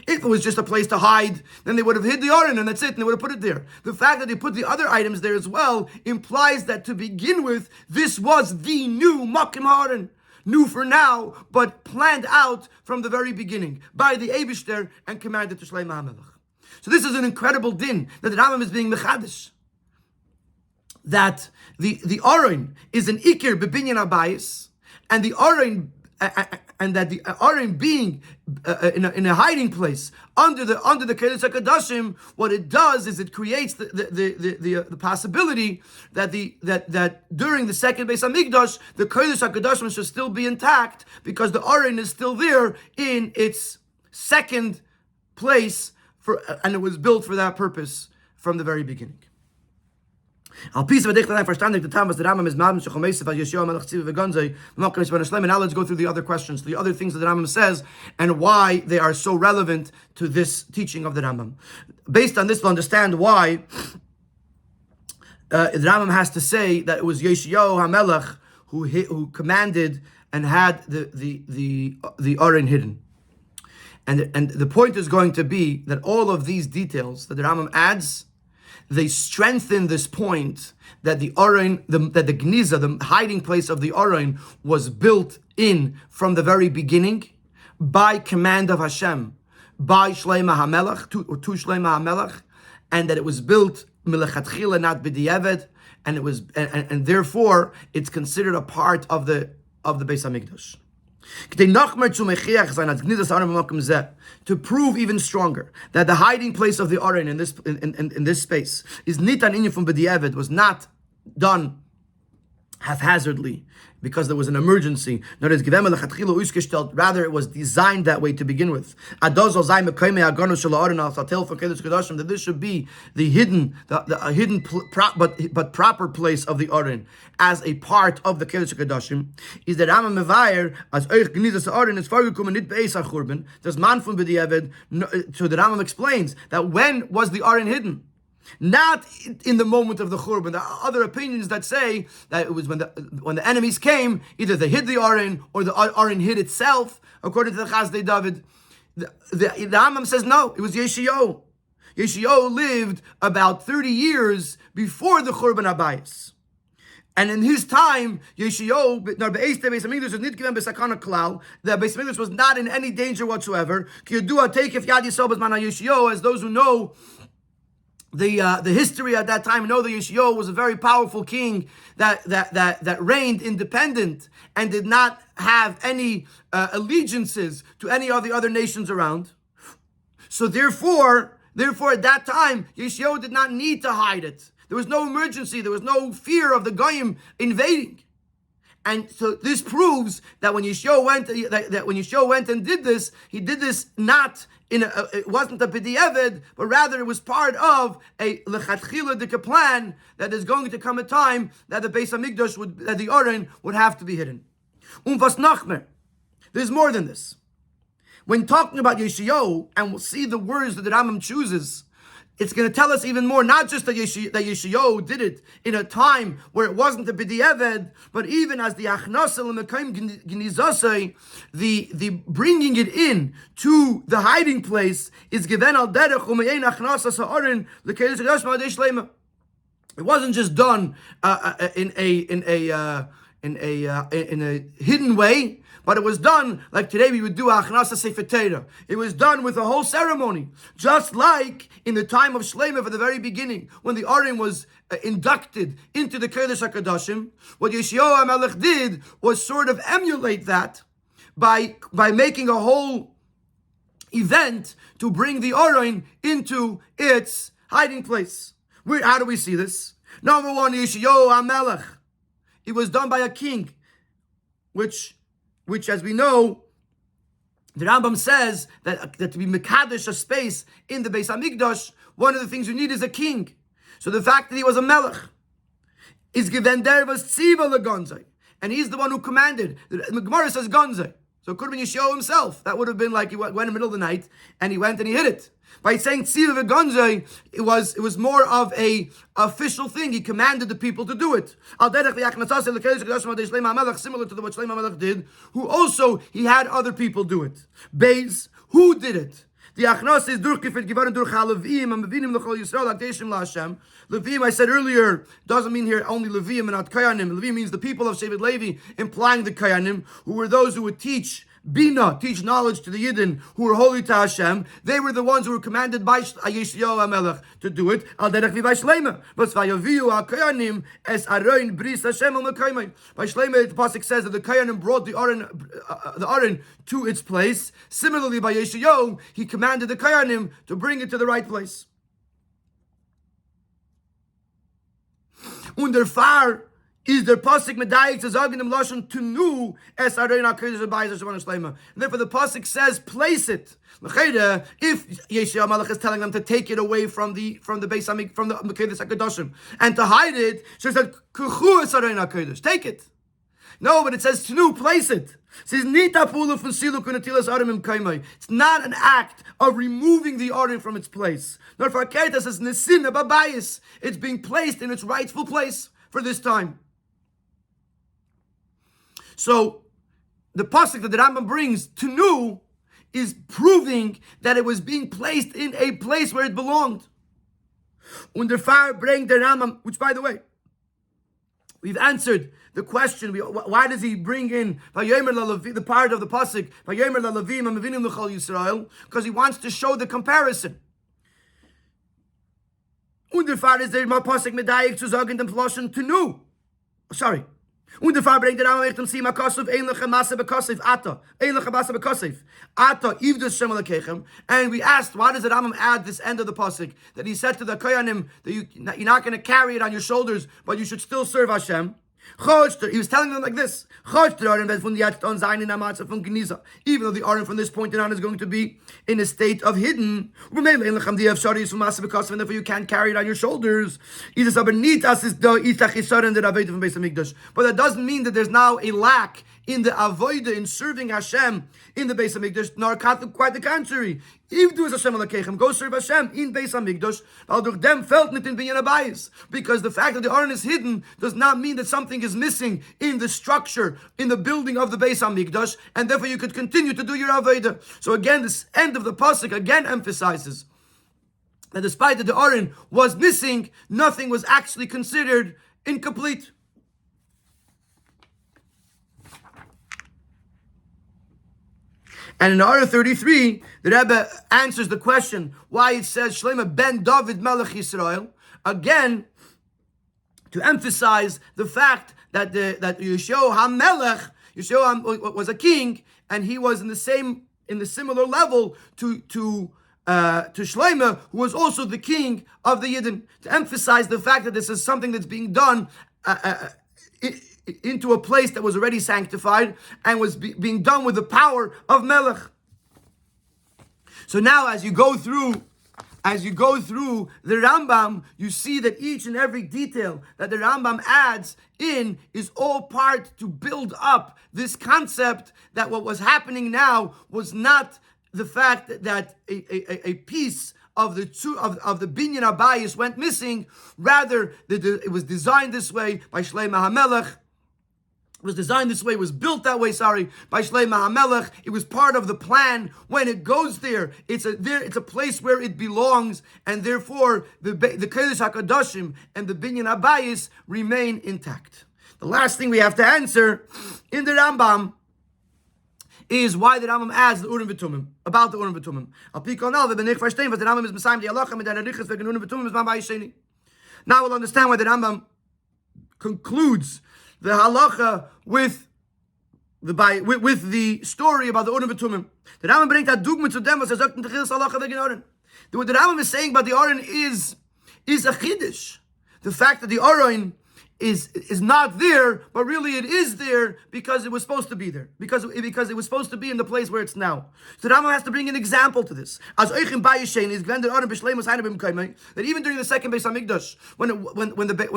If it was just a place to hide, then they would have hid the Aron and that's it, and they would have put it there. The fact that they put the other items there as well implies that to begin with, this was the new Makim Aron. New for now, but planned out from the very beginning by the Eibishter and commanded to Shlomo HaMelech. So this is an incredible din that the Rambam is being mechadish. That the Aron is an ikir bebinyan abayis, and the Aron and that the Aron being in a hiding place under the Kodesh HaKadoshim, what it does is it creates the possibility that that during the second Beis Hamikdash the Kodesh HaKadoshim should still be intact, because the Aron is still there in its second place and it was built for that purpose from the very beginning. Al piece of the verstandig the Tamas the Rambam is Mabim Shechomeisiv as Yeshua Melech Tziva V'Gonzei V'Malkim Yisrael Shlem. And now let's go through the other questions, the other things that the Rambam says, and why they are so relevant to this teaching of the Rambam. Based on this, we'll understand why the Rambam has to say that it was Yeshua HaMelech who commanded and had the Aron hidden. And the point is going to be that all of these details that the Rambam adds, they strengthen this point that the Aron, that the Gniza, the hiding place of the Aron, was built in from the very beginning by command of Hashem, by Shleima HaMelech, to Shleima HaMelech, and that it was built milechatchila, not b'diavad, and it was, and therefore it's considered a part of the Beis Hamikdash. To prove even stronger that the hiding place of the Aron in this space is nitan inyan from b'diavad, was not done haphazardly because there was an emergency. Rather, it was designed that way to begin with. That this should be the hidden but proper place of the Aron as a part of the Kodesh HaKadoshim. Is that Rambam Mevayer as euch Gnizas Aron is vorgekommen nit beis HaChurban. Das man von b'diavad. So the Rambam explains that when was the Aron hidden? Not in the moment of the Churban. There are other opinions that say that it was when the enemies came, either they hid the Aron or the Aron hid itself, according to the Chazdei David. The Rambam says no, it was Yeshayahu. Yeshayahu lived about 30 years before the Churban Abayis. And in his time, Yeshayahu, the Beis Hamikdash was not in any danger whatsoever. As those who know the history at that time, know that Yeshayahu was a very powerful king that reigned independent and did not have any allegiances to any of the other nations around. So therefore at that time, Yeshayahu did not need to hide it. There was no emergency. There was no fear of the Goyim invading. And so this proves that when Yeshayahu went and did this, he did this not it wasn't a b'diavad, but rather it was part of a lechatchila dika plan that is going to come a time that the Beis Hamikdash that the Aron would have to be hidden. Was nachmer. There's more than this. When talking about Yeshayahu, and we'll see the words that the Rambam chooses, it's going to tell us even more, not just that Yeshayahu did it in a time where it wasn't a b'diavad, but even as the achnasel and the kaim gnizasei, the bringing it in to the hiding place is given al derech u'meyein achnasas ha'aron l'kedesh HaKadosh ma'adei shleima. It wasn't just done in a hidden way, but it was done like today we would do Achnasa Sefer Torah. It was done with a whole ceremony, just like in the time of Shleima for the very beginning, when the Aron was inducted into the Kodesh HaKadoshim. What Yeshayahu HaMelech did was sort of emulate that by making a whole event to bring the Aron into its hiding place. How do we see this? Number one, Yeshayahu HaMelech. It was done by a king, which as we know, the Rambam says that to be mekadesh a space in the Beis Hamikdash, one of the things you need is a king. So the fact that he was a melech is given there was tziva legonzei, and he's the one who commanded. The Gemara says gonzei, so it could have been Yeshayahu himself. That would have been like he went in the middle of the night and he went and he hid it. By saying tziva vegonzei, it was more of a official thing. He commanded the people to do it. Similar to what Shleima HaMelech did, who also he had other people do it. Beis, who did it? The achnas is durchgeführt geworden durch Levim and Mevinim l'chol Yisrael Akdeshim LaHashem. Levim, I said earlier, doesn't mean here only Levim and not Kayanim. Levim means the people of Shevet Levi, implying the Kayanim, who were those who would teach Bina, teach knowledge to the Yidden who were holy to Hashem. They were the ones who were commanded by Yeshayahu HaMelech to do it. Al derech vi Shleima. But Vayaviu HaKayanim es Aron bris Hashem al Mekayim. By Shleima, the pasuk says that the Kayanim brought the Aron to its place. Similarly, by Yeshayahu, he commanded the Kayanim to bring it to the right place. Und der Fahr is der pasuk medayik to sagen im lashon tunu es arein hakodesh b'ayis Shemona Shleima. And therefore the pasuk says place it. If Yeshayahu HaMelech is telling them to take it away from the Beis Hamikdash, from the Kodesh HaKadoshim, and to hide it, so it said kuchu es arein hakodesh, take it. No, but it says tunu, place it. It says nita pula from siluk unatilas arim im kaimai. It's not an act of removing the arim from its place. Nor for Akerta says nesin babayis. It's being placed in its rightful place for this time. So, the pasuk that the Rambam brings, Tunu, is proving that it was being placed in a place where it belonged. Und der Far bring the Rambam, which by the way, we've answered the question, why does he bring in the part of the pasuk, because he wants to show the comparison. Und der Far is der pasuk medayik zu sagen dem Floschen Tunu. Sorry. Und der Fall bringt der Rambam mit dem Makosov ähnliche Masse bekosov Ata. Ähnliche Masse bekosov. Ata Ivdus Shem Alekechem. And we asked, why does the Rambam add this end of the pasuk that he said to the Koyanim that you're not going to carry it on your shoulders, but you should still serve Hashem? He was telling them like this: even though the Aron from this point on is going to be in a state of hidden, and therefore you can't carry it on your shoulders. But that doesn't mean that there's now a lack in the avodah, in serving Hashem in the Beis Hamikdash, nor quite the contrary. If do as Hashem alakechem, go serve Hashem in Beis Hamikdash, al durch dem fällt nicht in binyan habayis. Because the fact that the Aron is hidden does not mean that something is missing in the structure, in the building of the Beis Hamikdash, and therefore you could continue to do your avodah. So again, this end of the pasuk again emphasizes that despite that the Aron was missing, nothing was actually considered incomplete. And in Ara 33, the Rebbe answers the question why it says Shlomo ben David Melech Yisrael, again to emphasize the fact that Yeshayahu HaMelech, Yeshayahu was a king, and he was in the similar level to Shlomo, who was also the king of the Yidden. To emphasize the fact that this is something that's being done into a place that was already sanctified and was being done with the power of Melech. So now as you go through the Rambam, you see that each and every detail that the Rambam adds in is all part to build up this concept that what was happening now was not the fact that a piece of the binyan habayis went missing. Rather, it was designed this way by Shlomo HaMelech. It was designed this way, it was built that way, by Shlomo HaMelech. It was part of the plan. When it goes there, it's a place where it belongs, and therefore the Kodesh HaKadoshim and the Binyan Habayis remain intact. The last thing we have to answer in the Rambam is why the Rambam adds the Urim V'Tumim, about the Urim V'Tumim. Now we'll understand why the Rambam concludes the halacha with the story about the Urim V'Tumim. The Rambam brings that dogma to them, was sagt in the halacha wegen Aron. What the Rambam is saying about the Aron is a chiddush. The fact that the Aron is not there, but really it is there because it was supposed to be there. Because it was supposed to be in the place where it's now. So the Rambam has to bring an example to this. As Oichem Bayishen is that even during the second Beis Hamikdash, when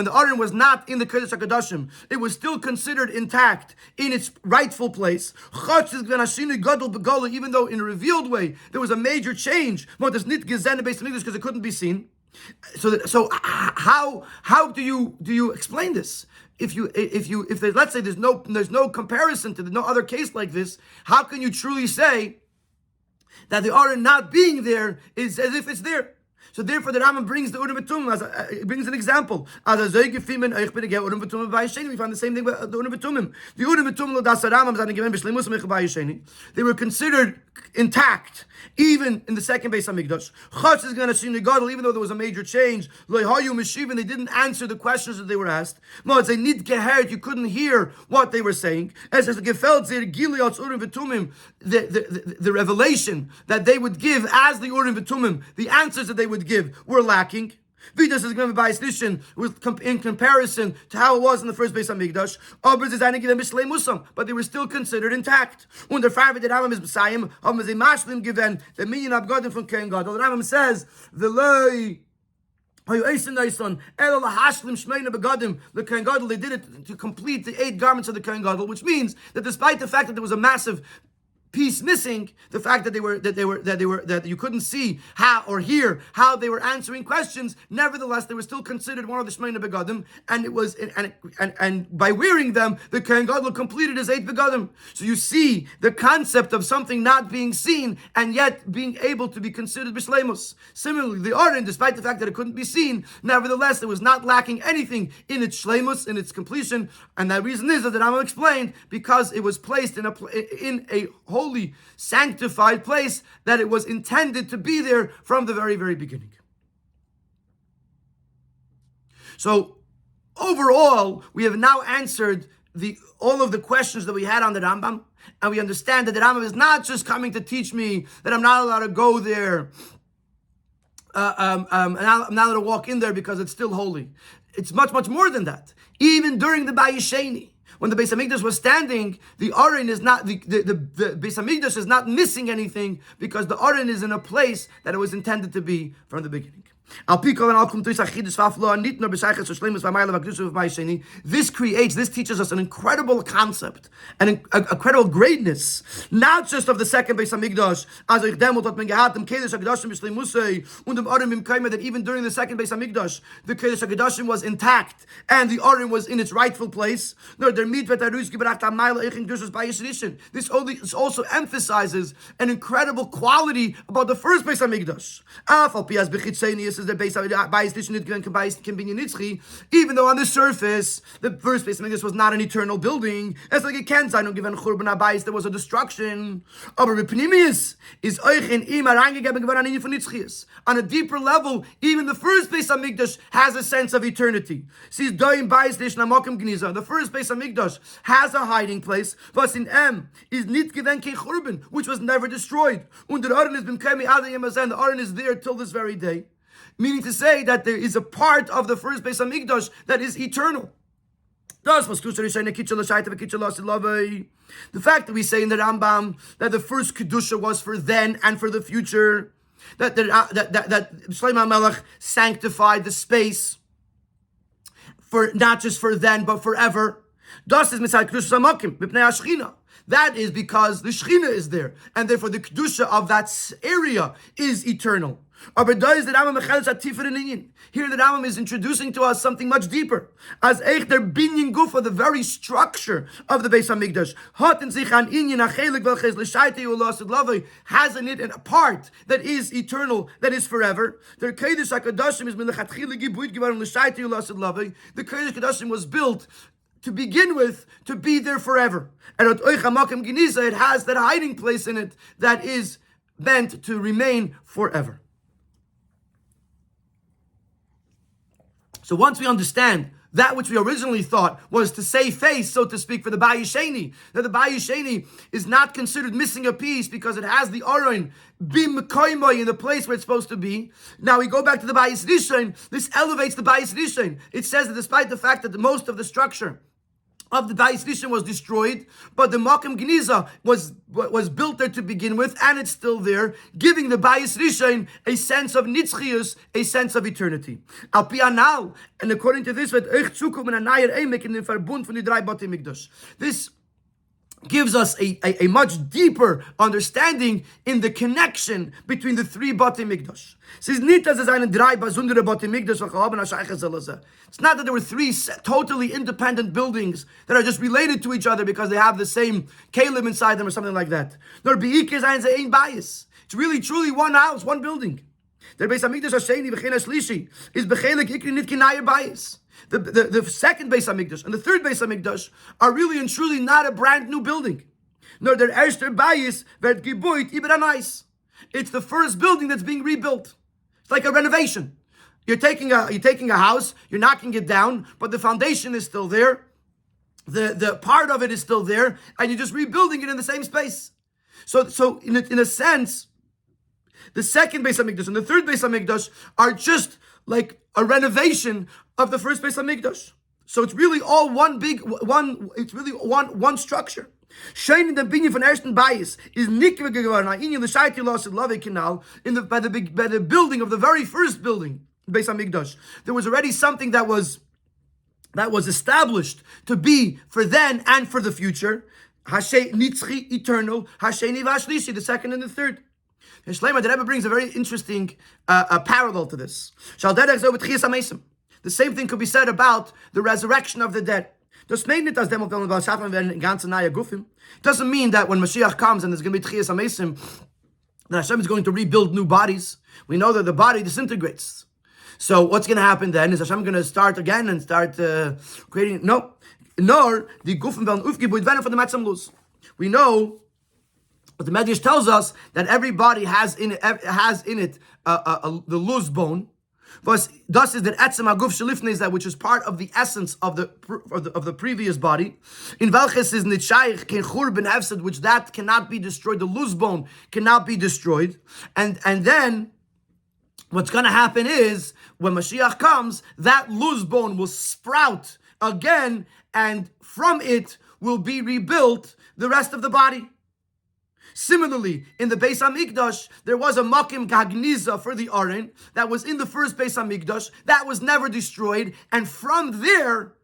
the Aron was not in the Kodesh HaKadoshim, it was still considered intact in its rightful place. Even though in a revealed way there was a major change, because it couldn't be seen. So how do you explain this? If there's, let's say there's no comparison to no other case like this, how can you truly say that the Aron not being there is as if it's there? So therefore, the Rambam brings the Urim V'Tumim, it brings an example. We find the same thing with the Urim V'Tumim. The Urim V'Tumim, they were considered intact, even in the second Beis Hamikdash. Chutz is going to see Gadol, even though there was a major change. They didn't answer the questions that they were asked. You couldn't hear what they were saying. As the revelation that they would give as the Urim V'Tumim, the answers that they would give were lacking. Vidas is going to be in comparison to how it was in the first Beis Hamikdash. But they were still considered intact. When the Rambam is Messiah, the meaning of God from Kohen Gadol. The Rambam says the Kohen Gadol, they did it to complete the 8 garments of the Kohen Gadol, which means that despite the fact that there was a massive piece missing, the fact that you couldn't see how or hear how they were answering questions, nevertheless they were still considered one of the Shmeina Begadim, and it was and by wearing them, the Kohen Gadol completed his 8 Begadim. So you see the concept of something not being seen and yet being able to be considered Bishleimus. Similarly, the Aron, despite the fact that it couldn't be seen, nevertheless it was not lacking anything in its Shleimus, in its completion, and that reason is that the Rambam explained, because it was placed in a holy, sanctified place, that it was intended to be there from the very, very beginning. So, overall, we have now answered all of the questions that we had on the Rambam, and we understand that the Rambam is not just coming to teach me that I'm not allowed to go there, and I'm not allowed to walk in there because it's still holy. It's much, much more than that. Even during the Bayis Sheni, when the Beis Hamikdash was standing, the Aron is not, the Beis Hamikdash is not missing anything, because the Aron is in a place that it was intended to be from the beginning. This teaches us an incredible concept and a incredible greatness, not just of the second Beis Hamikdash, that even during the second Beis Hamikdash, the Kodesh HaKadoshim was intact and the Aron was in its rightful place. This also emphasizes an incredible quality about the first Beis Hamikdash. Even though on the surface the first Beis Hamikdash was not an eternal building, as like it can say, there was a destruction. On a deeper level, even the first Beis Hamikdash has a sense of eternity. The first Beis Hamikdash has a hiding place, which was never destroyed. The Aron is there till this very day. Meaning to say that there is a part of the first Beis Hamikdash that is eternal. The fact that we say in the Rambam that the first Kedusha was for then and for the future, that Shlomo HaMelech sanctified the space for not just for then but forever. That is because the Shechina is there, and therefore the Kedusha of that area is eternal. Here the Rambam is introducing to us something much deeper. As eich der binyan gufa, the very structure of the Beis Hamikdash, has in it a part that is eternal, that is forever. The Kodesh HaKadoshim was built to begin with, to be there forever. And it has that hiding place in it that is meant to remain forever. So once we understand that which we originally thought was to save face, so to speak, for the Bayis Sheni, that the Bayis Sheni is not considered missing a piece because it has the Aron bim koimoy in the place where it's supposed to be. Now we go back to the Bayis Rishon. This elevates the Bayis Rishon. It says that despite the fact that most of the structure of the Bayis Rishon was destroyed, but the Makom Geniza was built there to begin with, and it's still there, giving the Bayis Rishon a sense of nitzchius, a sense of eternity. Al pi anal, and according to this, this gives us a much deeper understanding in the connection between the 3 Batei Mikdash. It's not that there were 3 totally independent buildings that are just related to each other because they have the same kalim inside them or something like that. It's really truly one house, one building. The Beis Hamikdash Hasheni v'chein Hashlishi is b'chelik ikri nit kinayir bayis. The second Beis Hamikdash and the third Beis Hamikdash are really and truly not a brand new building. Nor der erster bayis werd gebuit iber anais. It's the first building that's being rebuilt. It's like a renovation. You're taking a house, you're knocking it down, but the foundation is still there. The part of it is still there, and you're just rebuilding it in the same space. So in a sense, the second Beis Hamikdash and the third Beis Hamikdash are just like a renovation of the first Beis Hamikdash. So it's really all one structure. Shining the binyan von ersten Bayis is nikve geworden a inyan l'shayti lost love canal by the building of the very first building, Beis Hamikdash. There was already something that was established to be for then and for the future. Hashay nitzchi, eternal. Hasheni v'ashlishi, the second and the third. And Shlomo, the Rebbe brings a very interesting parallel to this. The same thing could be said about the resurrection of the dead. Doesn't mean that when Mashiach comes and there's going to be Tchias HaMesim, that Hashem is going to rebuild new bodies. We know that the body disintegrates. So what's going to happen then? Is Hashem going to start again and start creating? No. Nor the Gufim werden aufgebaut werden von der Metzam los. We know, but the Medrash tells us that every body has in it the luz bone. But thus is that etzem haguf shelifnei is that which is part of the essence of the previous body. In velches is nitshayich ken churban hefsed, which that cannot be destroyed. The luz bone cannot be destroyed, and then what's going to happen is when Mashiach comes, that luz bone will sprout again, and from it will be rebuilt the rest of the body. Similarly, in the Beis Hamikdash, there was a makim gagniza for the Aron that was in the first Beis Hamikdash that was never destroyed, and from there,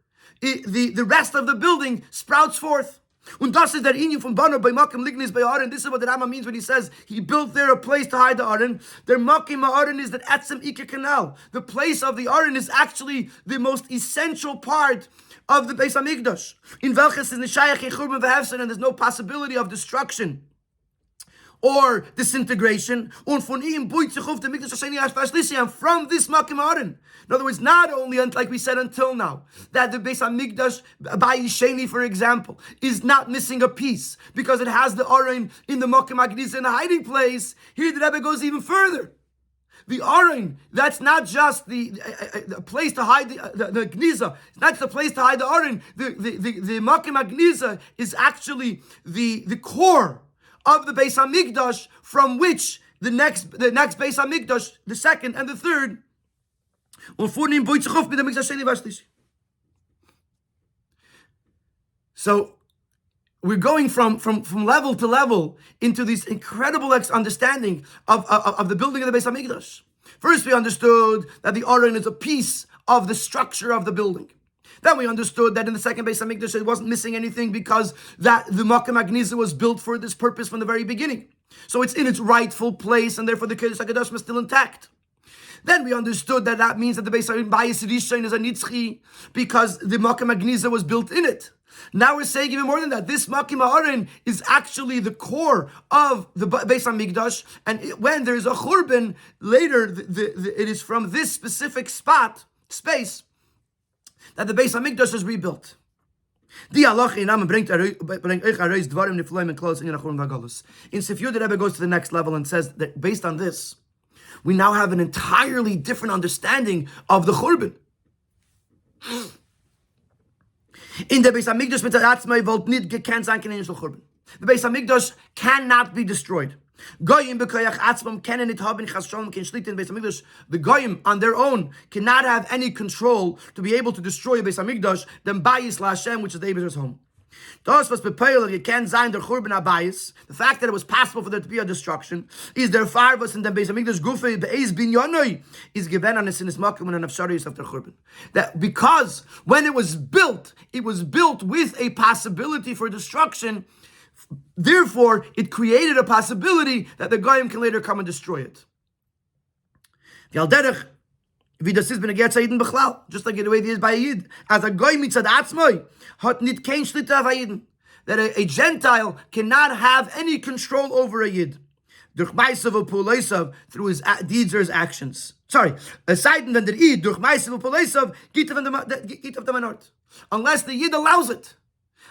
the rest of the building sprouts forth. Und das ist der Inyan von Bano bei makim lignis bei Aron. This is what the Rama means when he says he built there a place to hide the Aron. Their makim Aron is that etzem Ike canal. The place of the Aron is actually the most essential part of the Beis Hamikdash. In welches is nishayach churban v'hefsen, and there's no possibility of destruction or disintegration. And from this makim Aron. In other words, not only, like we said until now, that the Beis Hamikdash Bayis Sheni, for example, is not missing a piece because it has the Aron in the makim Agniza in a hiding place. Here the Rebbe goes even further. The Aron, that's not just the place to hide the Gniza. It's not the place to hide the Aron. The makim Agniza is actually the core of the Beis Hamikdash, from which the next Beis Hamikdash, the second and the third, so we're going from level to level into this incredible understanding of the building of the Beis Hamikdash. First, we understood that the Aron is a piece of the structure of the building. Then we understood that in the second Beis Hamikdash it wasn't missing anything because that the Makom Agniza was built for this purpose from the very beginning. So it's in its rightful place, and therefore the Kodesh HaKadosh is still intact. Then we understood that means that the Beis Bayis Rishon is a nitzchi because the Makom Agniza was built in it. Now we're saying even more than that. This Makim Aron is actually the core of the Beis Hamikdash, and when there is a churban later, it is from this specific space, that the Beis Hamikdash is rebuilt. In Sifyud, the Rebbe goes to the next level and says that based on this, we now have an entirely different understanding of the Churban. In the Beis Hamikdash, the Beis Hamikdash cannot be destroyed. The Goyim on their own cannot have any control to be able to destroy a Beis Hamikdash than Bayis LaHashem, which is the Eber's home. The fact that it was possible for there to be a destruction is their farvas in the Beis Hamikdash gufe beis binyanoi is given on the sinis makim and afsharius of the churban. That because when it was built with a possibility for destruction. Therefore, it created a possibility that the Goyim can later come and destroy it. Just like the way it is by a Yid. As a Goyim mitzad atzmoi, hat nit kein shlita av Yidin. That a Gentile cannot have any control over a Yid. durch meisav u'puleisav, through his deeds or his actions. Sorry, aside than the Yid, durch meisav u'puleisav, geht of the manort. Unless the Yid allows it.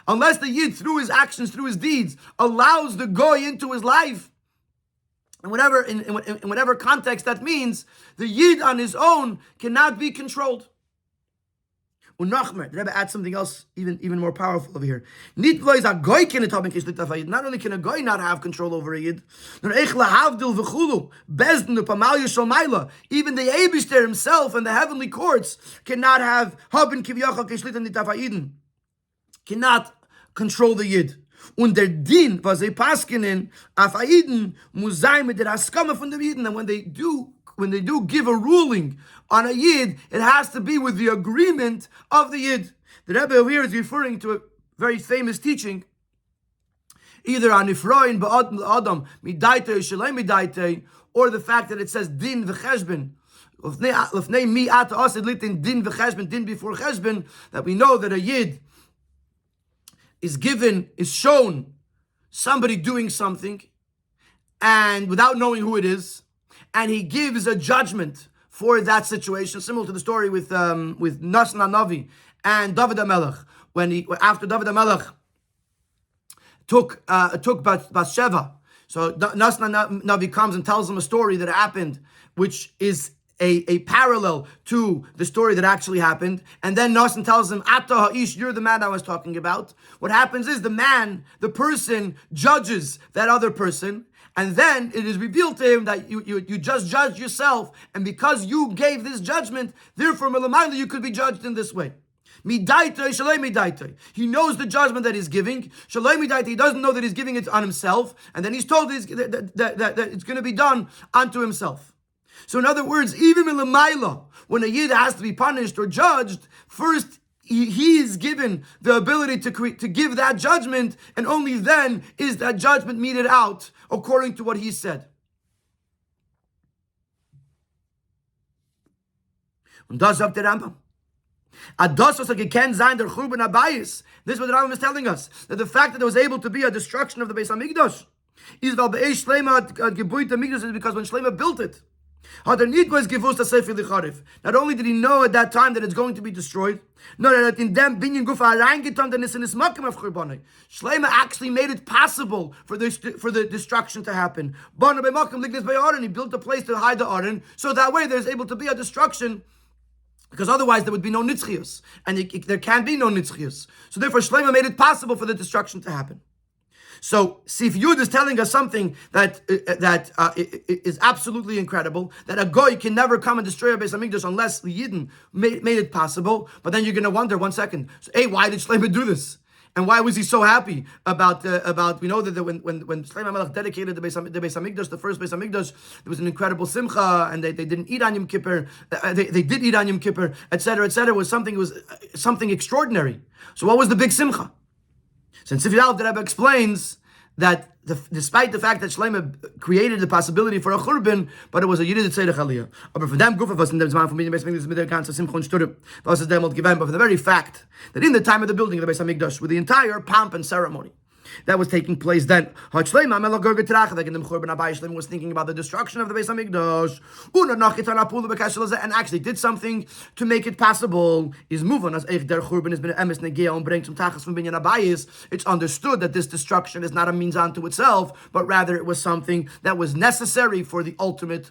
Unless the Yid, through his actions, through his deeds, allows the goy into his life, and whatever in whatever context that means, the Yid on his own cannot be controlled. Unachmer, the Rebbe adds something else even more powerful over here. Not only can a goy not have control over a Yid, even the Eibishter himself and the heavenly courts cannot have cannot control the Yid. Und der Din, was sie paskenen, auf Aiden, muss sein mit der Haskama von dem Yiden. And when they do give a ruling on a Yid, it has to be with the agreement of the Yid. The Rebbe over here is referring to a very famous teaching, either on Ifroin, Ba'adam, Midaite, Shalem Midaite, or the fact that it says Din v'cheshben. Lefnei mi at asid litin Din v'cheshben, Din before cheshben, that we know that a Yid is shown somebody doing something, and without knowing who it is, and he gives a judgment for that situation, similar to the story with Nasan HaNavi and David HaMelech, after David HaMelech took Bathsheba. So Nasan HaNavi comes and tells him a story that happened, which is a parallel to the story that actually happened, and then Nasan tells him, Ata ha'ish, you're the man I was talking about. What happens is the person judges that other person, and then it is revealed to him that you just judged yourself, and because you gave this judgment, therefore Melamayla, you could be judged in this way. Midaitei, shalei midaitei. He knows the judgment that he's giving. Shalei midaitei, he doesn't know that he's giving it on himself, and then he's told that it's going to be done unto himself. So in other words, even Melamayla, when a Yid has to be punished or judged, first he is given the ability to give that judgment, and only then is that judgment meted out according to what he said. Und das sagt der Rambam. This is what the Rambam is telling us, that the fact that there was able to be a destruction of the Beis HaMikdash is because when Shlomo built it, not only did he know at that time that it's going to be destroyed, no, that in them Shlomo actually made it possible for the destruction to happen. He built a place to hide the Aron, so that way there's able to be a destruction, because otherwise there would be no nitzchius, and there can be no nitzchius. So therefore Shlomo made it possible for the destruction to happen. So Sif Yud is telling us something that is absolutely incredible, that a goy can never come and destroy a Beis HaMikdash unless the Yidden made it possible. But then you're going to wonder, 1 second, so, hey, why did Shlomo do this? And why was he so happy about we know that when Shlomo HaMelech dedicated the Beis HaMikdash, the first Beis HaMikdash, there was an incredible simcha, and they didn't eat on Yom Kippur, they did eat on Yom Kippur, etc., etc. It was something extraordinary. So what was the big simcha? Since Sif Yud, the Rebbe explains that despite the fact that Shlomo created the possibility for a churban, but it was a Yidid Tzedek Aliyah. But for them, but for the very fact that in the time of the building of the Beis HaMikdash, with the entire pomp and ceremony that was taking place then, Shlomo was thinking about the destruction of the Beis HaMikdash, and actually did something to make it possible. Is move on as der Churban has been emes negea and bring some tachas from binyan abayis. It's understood that this destruction is not a means unto itself, but rather it was something that was necessary for the ultimate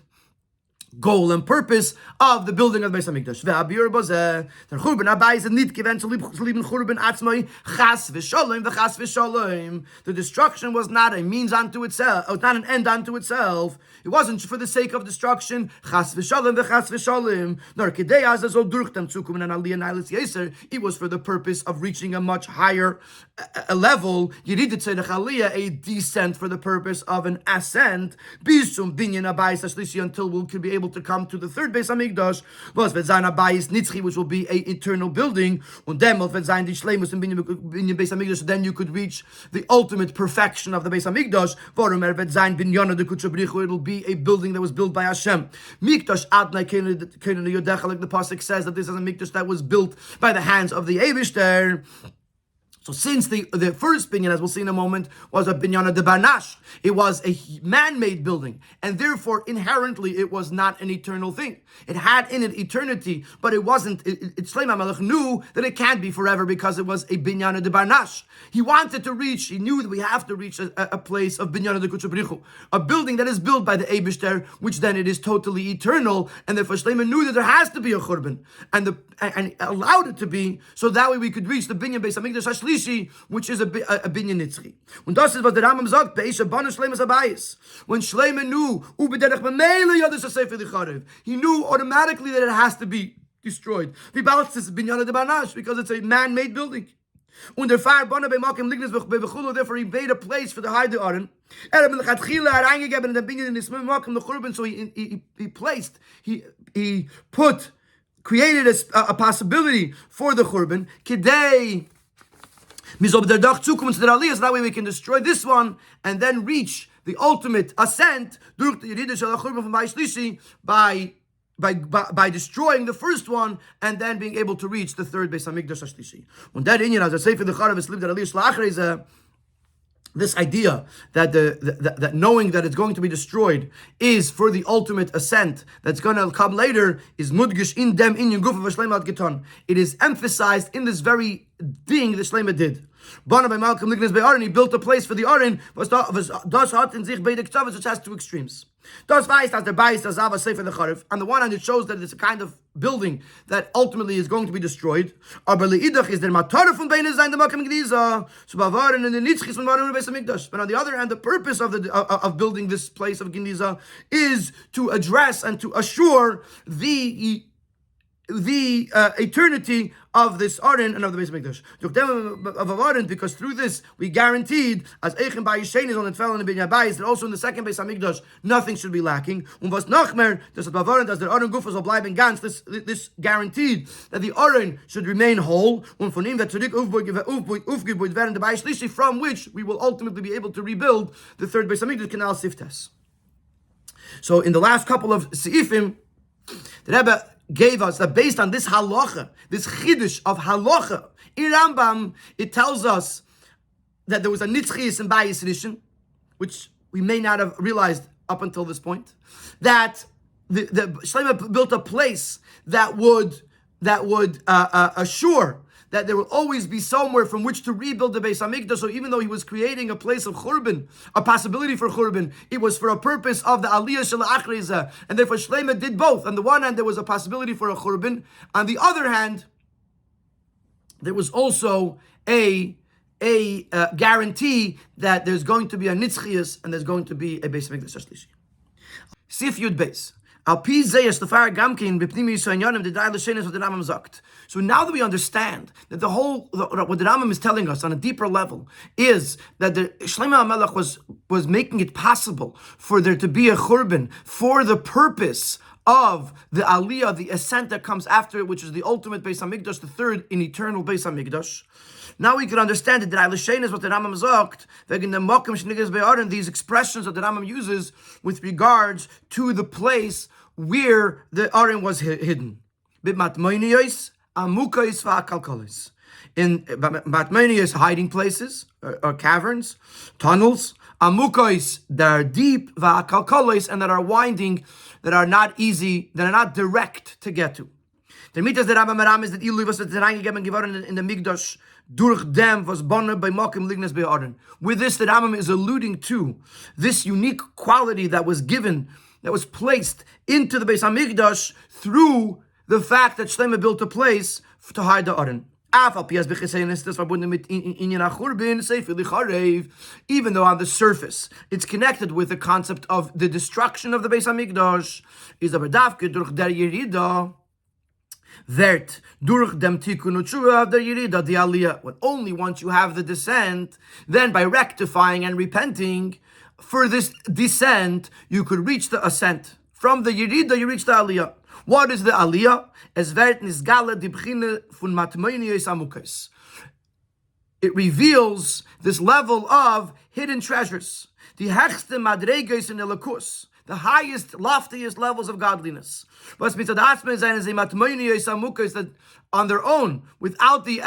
goal and purpose of the building of the Beis HaMikdash. Ve'abir bozeh, der Churban Abayis is nicht given to lieben Churban atzmai, chas v'sholem v'chas v'sholem. The destruction was not a means unto itself, it was not an end unto itself. It wasn't for the sake of destruction, chas v'sholem v'chas v'sholem, nor kedei azazol durch dem zukumen an aliyah nailis yeser. It was for the purpose of reaching a much higher level, Yeridet Tzedek Aliyah, a descent for the purpose of an ascent, bisum binyan Abayis ashlishi, until we could be able to come to the third Beis HaMikdash, was v'zayin Abayis nitzchi, which will be an eternal building, und dem v'zayin di shleimus and binyan Beis HaMikdash, so then you could reach the ultimate perfection of the Beis HaMikdash, vorum v'zayin binyana de kutshabrichu, it will be a building that was built by Hashem. Mikdash adnai keinu yodecha, like the pasuk says that this is a mikdash that was built by the hands of the Eibishter. So since the first binyan, as we'll see in a moment, was a binyan de barnash, it was a man-made building, and therefore inherently it was not an eternal thing. It had in it eternity, but it wasn't. Shlomo HaMelech knew that it can't be forever because it was a binyan de barnash. He wanted to reach. He knew that we have to reach a place of binyan de kutzubarichu, a building that is built by the Eibishter, which then it is totally eternal, and therefore Shlomo knew that there has to be a churban, and allowed it to be, so that way we could reach the binyan Beis Hamikdash Hashlishi, which is a binyan nitzchi. Und das ist, was der Rambam sagt, Be'esha banu Shleimus habayis. When Shlomo knew, u'b'derech b'meila yodus ha'sefer licharev, he knew automatically that it has to be destroyed. V'balz is binyan de barnash, because it's a man-made building. Und der Fire banu be'makim lignes be'vechulu, therefore he made a place for the Heide Aron. Melchatchila had eingegeben in the binyan in his makim the churban, so he created a possibility for the churban. Kidei so that way we can destroy this one and then reach the ultimate ascent by destroying the first one and then being able to reach the third Beis Hamikdash Hashlishi. And that inyan, as I say for the Charav, is lived at Aliyah Shlachar, is this idea that that knowing that it's going to be destroyed is for the ultimate ascent that's going to come later is mudgish in them in Yunguf of Shlomo ad Giton. It is emphasized in this very thing that Shlomo did. Bana by Malcolm Lignes by Aron, he built a place for the Aron, which has two extremes. Das weiß, dass der Beis, das aber Sefer the Charif. On the one hand, it shows that it's a kind of building that ultimately is going to be destroyed. Aber leidach is der Matara von Beine sein, der Makam Gdiza. So bavaren in the Nitzchis von Baron Beis Hamikdash. But on the other hand, the purpose of building this place of Gdiza is to address and to assure the eternity of this Aron and of the Beis Hamikdash. Because through this we guaranteed, as Eichem Ba'Yishen is on it fell in the Binyan Bayis, that also in the second Beis Hamikdash nothing should be lacking. Was Nachmer, das Bavaran, dass der Aron Gufas bleiben ganz. This guaranteed that the Aron should remain whole. Und von ihm that zurück aufgebaut werden der Beis Shlishi, from which we will ultimately be able to rebuild the third Beis Hamikdash Canal Siftes. So in the last couple of Seifim, the Rebbe gave us that based on this halacha, this chiddush of halacha, in Rambam, it tells us that there was a nitzchias and bayis rishon, which we may not have realized up until this point, that the Shlomo built a place that would assure that there will always be somewhere from which to rebuild the Beis Hamikdash. So even though he was creating a place of churban, a possibility for churban, it was for a purpose of the aliyah shel achreza, and therefore Shlomo did both. On the one hand, there was a possibility for a churban. On the other hand, there was also a guarantee that there's going to be a nitzchias and there's going to be a Beis Hamikdash Shlishi. Sif Yud Beis. So now that we understand that what the Rambam is telling us on a deeper level is that the Shlomo HaMelech was making it possible for there to be a churban for the purpose of the aliyah, the ascent that comes after it, which is the ultimate Beis Hamikdash, the third in eternal Beis Hamikdash. Now we can understand that the Eilishen is what the Rambam sagt, wegen the Mokim Shnigas Be'aron, these expressions that the Rambam uses with regards to the place where the Aron was hidden. B'matmoiniyos, amukos v'akalkolis. In matmoiniyos, hiding places, or caverns, tunnels. Amukos, that are deep, v'akalkolis, and that are winding, that are not easy, that are not direct to get to. The mitas der Rambam Maram is that Ilu was reingegeben geworden in the Mikdash durch dem was bonne bei Mokim Lignes bei Aron. With this, the Rambam is alluding to this unique quality that was given, that was placed into the Beis Hamikdash through the fact that Shlomo built a place to hide the Aron. Even though on the surface it's connected with the concept of the destruction of the Beis Hamikdash, is aber davke durch der Yerida Vert durch dem Tikkun U'Tshuva der Yerida the Aliyah. When only once you have the descent, then by rectifying and repenting for this descent, you could reach the ascent. From the Yerida, you reach the Aliyah. What is the Aliyah? Es wird nisgale die Bchine von matmoiniyos amukos. It reveals this level of hidden treasures. Die hechste madregos in Elokus. the highest, loftiest levels of godliness. That on their own, without the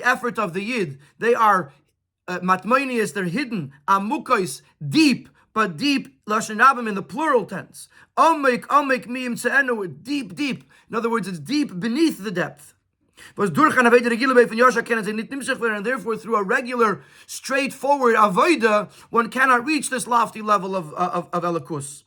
effort of the Yid, they are matmoinius, they're hidden, amukos, deep, but deep, lashon rabim in the plural tense. Omek miyim tze'enu, deep, deep. In other words, it's deep beneath the depth. And therefore, through a regular, straightforward avodah, one cannot reach this lofty level of elikus.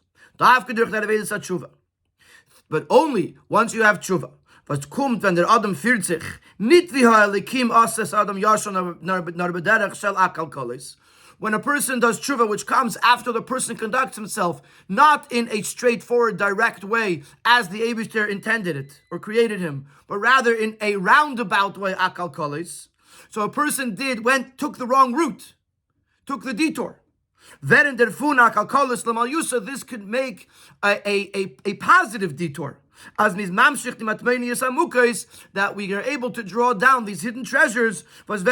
But only once you have tshuva. Was kommt, wenn der Adam fühlt sich, nicht wie Elikim asses Adam yashon nar bederech shel akal kolis. When a person does tshuva, which comes after the person conducts himself, not in a straightforward, direct way, as the Eibishter intended it, or created him, but rather in a roundabout way, akal kolis. So a person took the wrong route, took the detour. This could make a positive detour. As that we are able to draw down these hidden treasures, which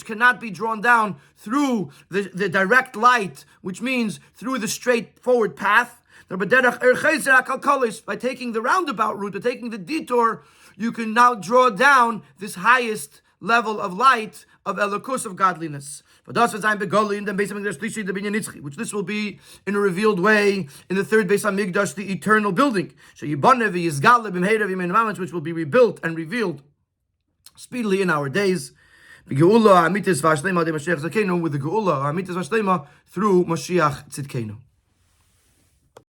cannot be drawn down through the direct light, which means through the straightforward path. By taking the roundabout route, by taking the detour, you can now draw down this highest level of light, of elikus, of godliness. Which this will be in a revealed way in the third Beis HaMikdash, the eternal building, which will be rebuilt and revealed speedily in our days. With the Geula, Amitis Vashlema through Mashiach Tzidkenu.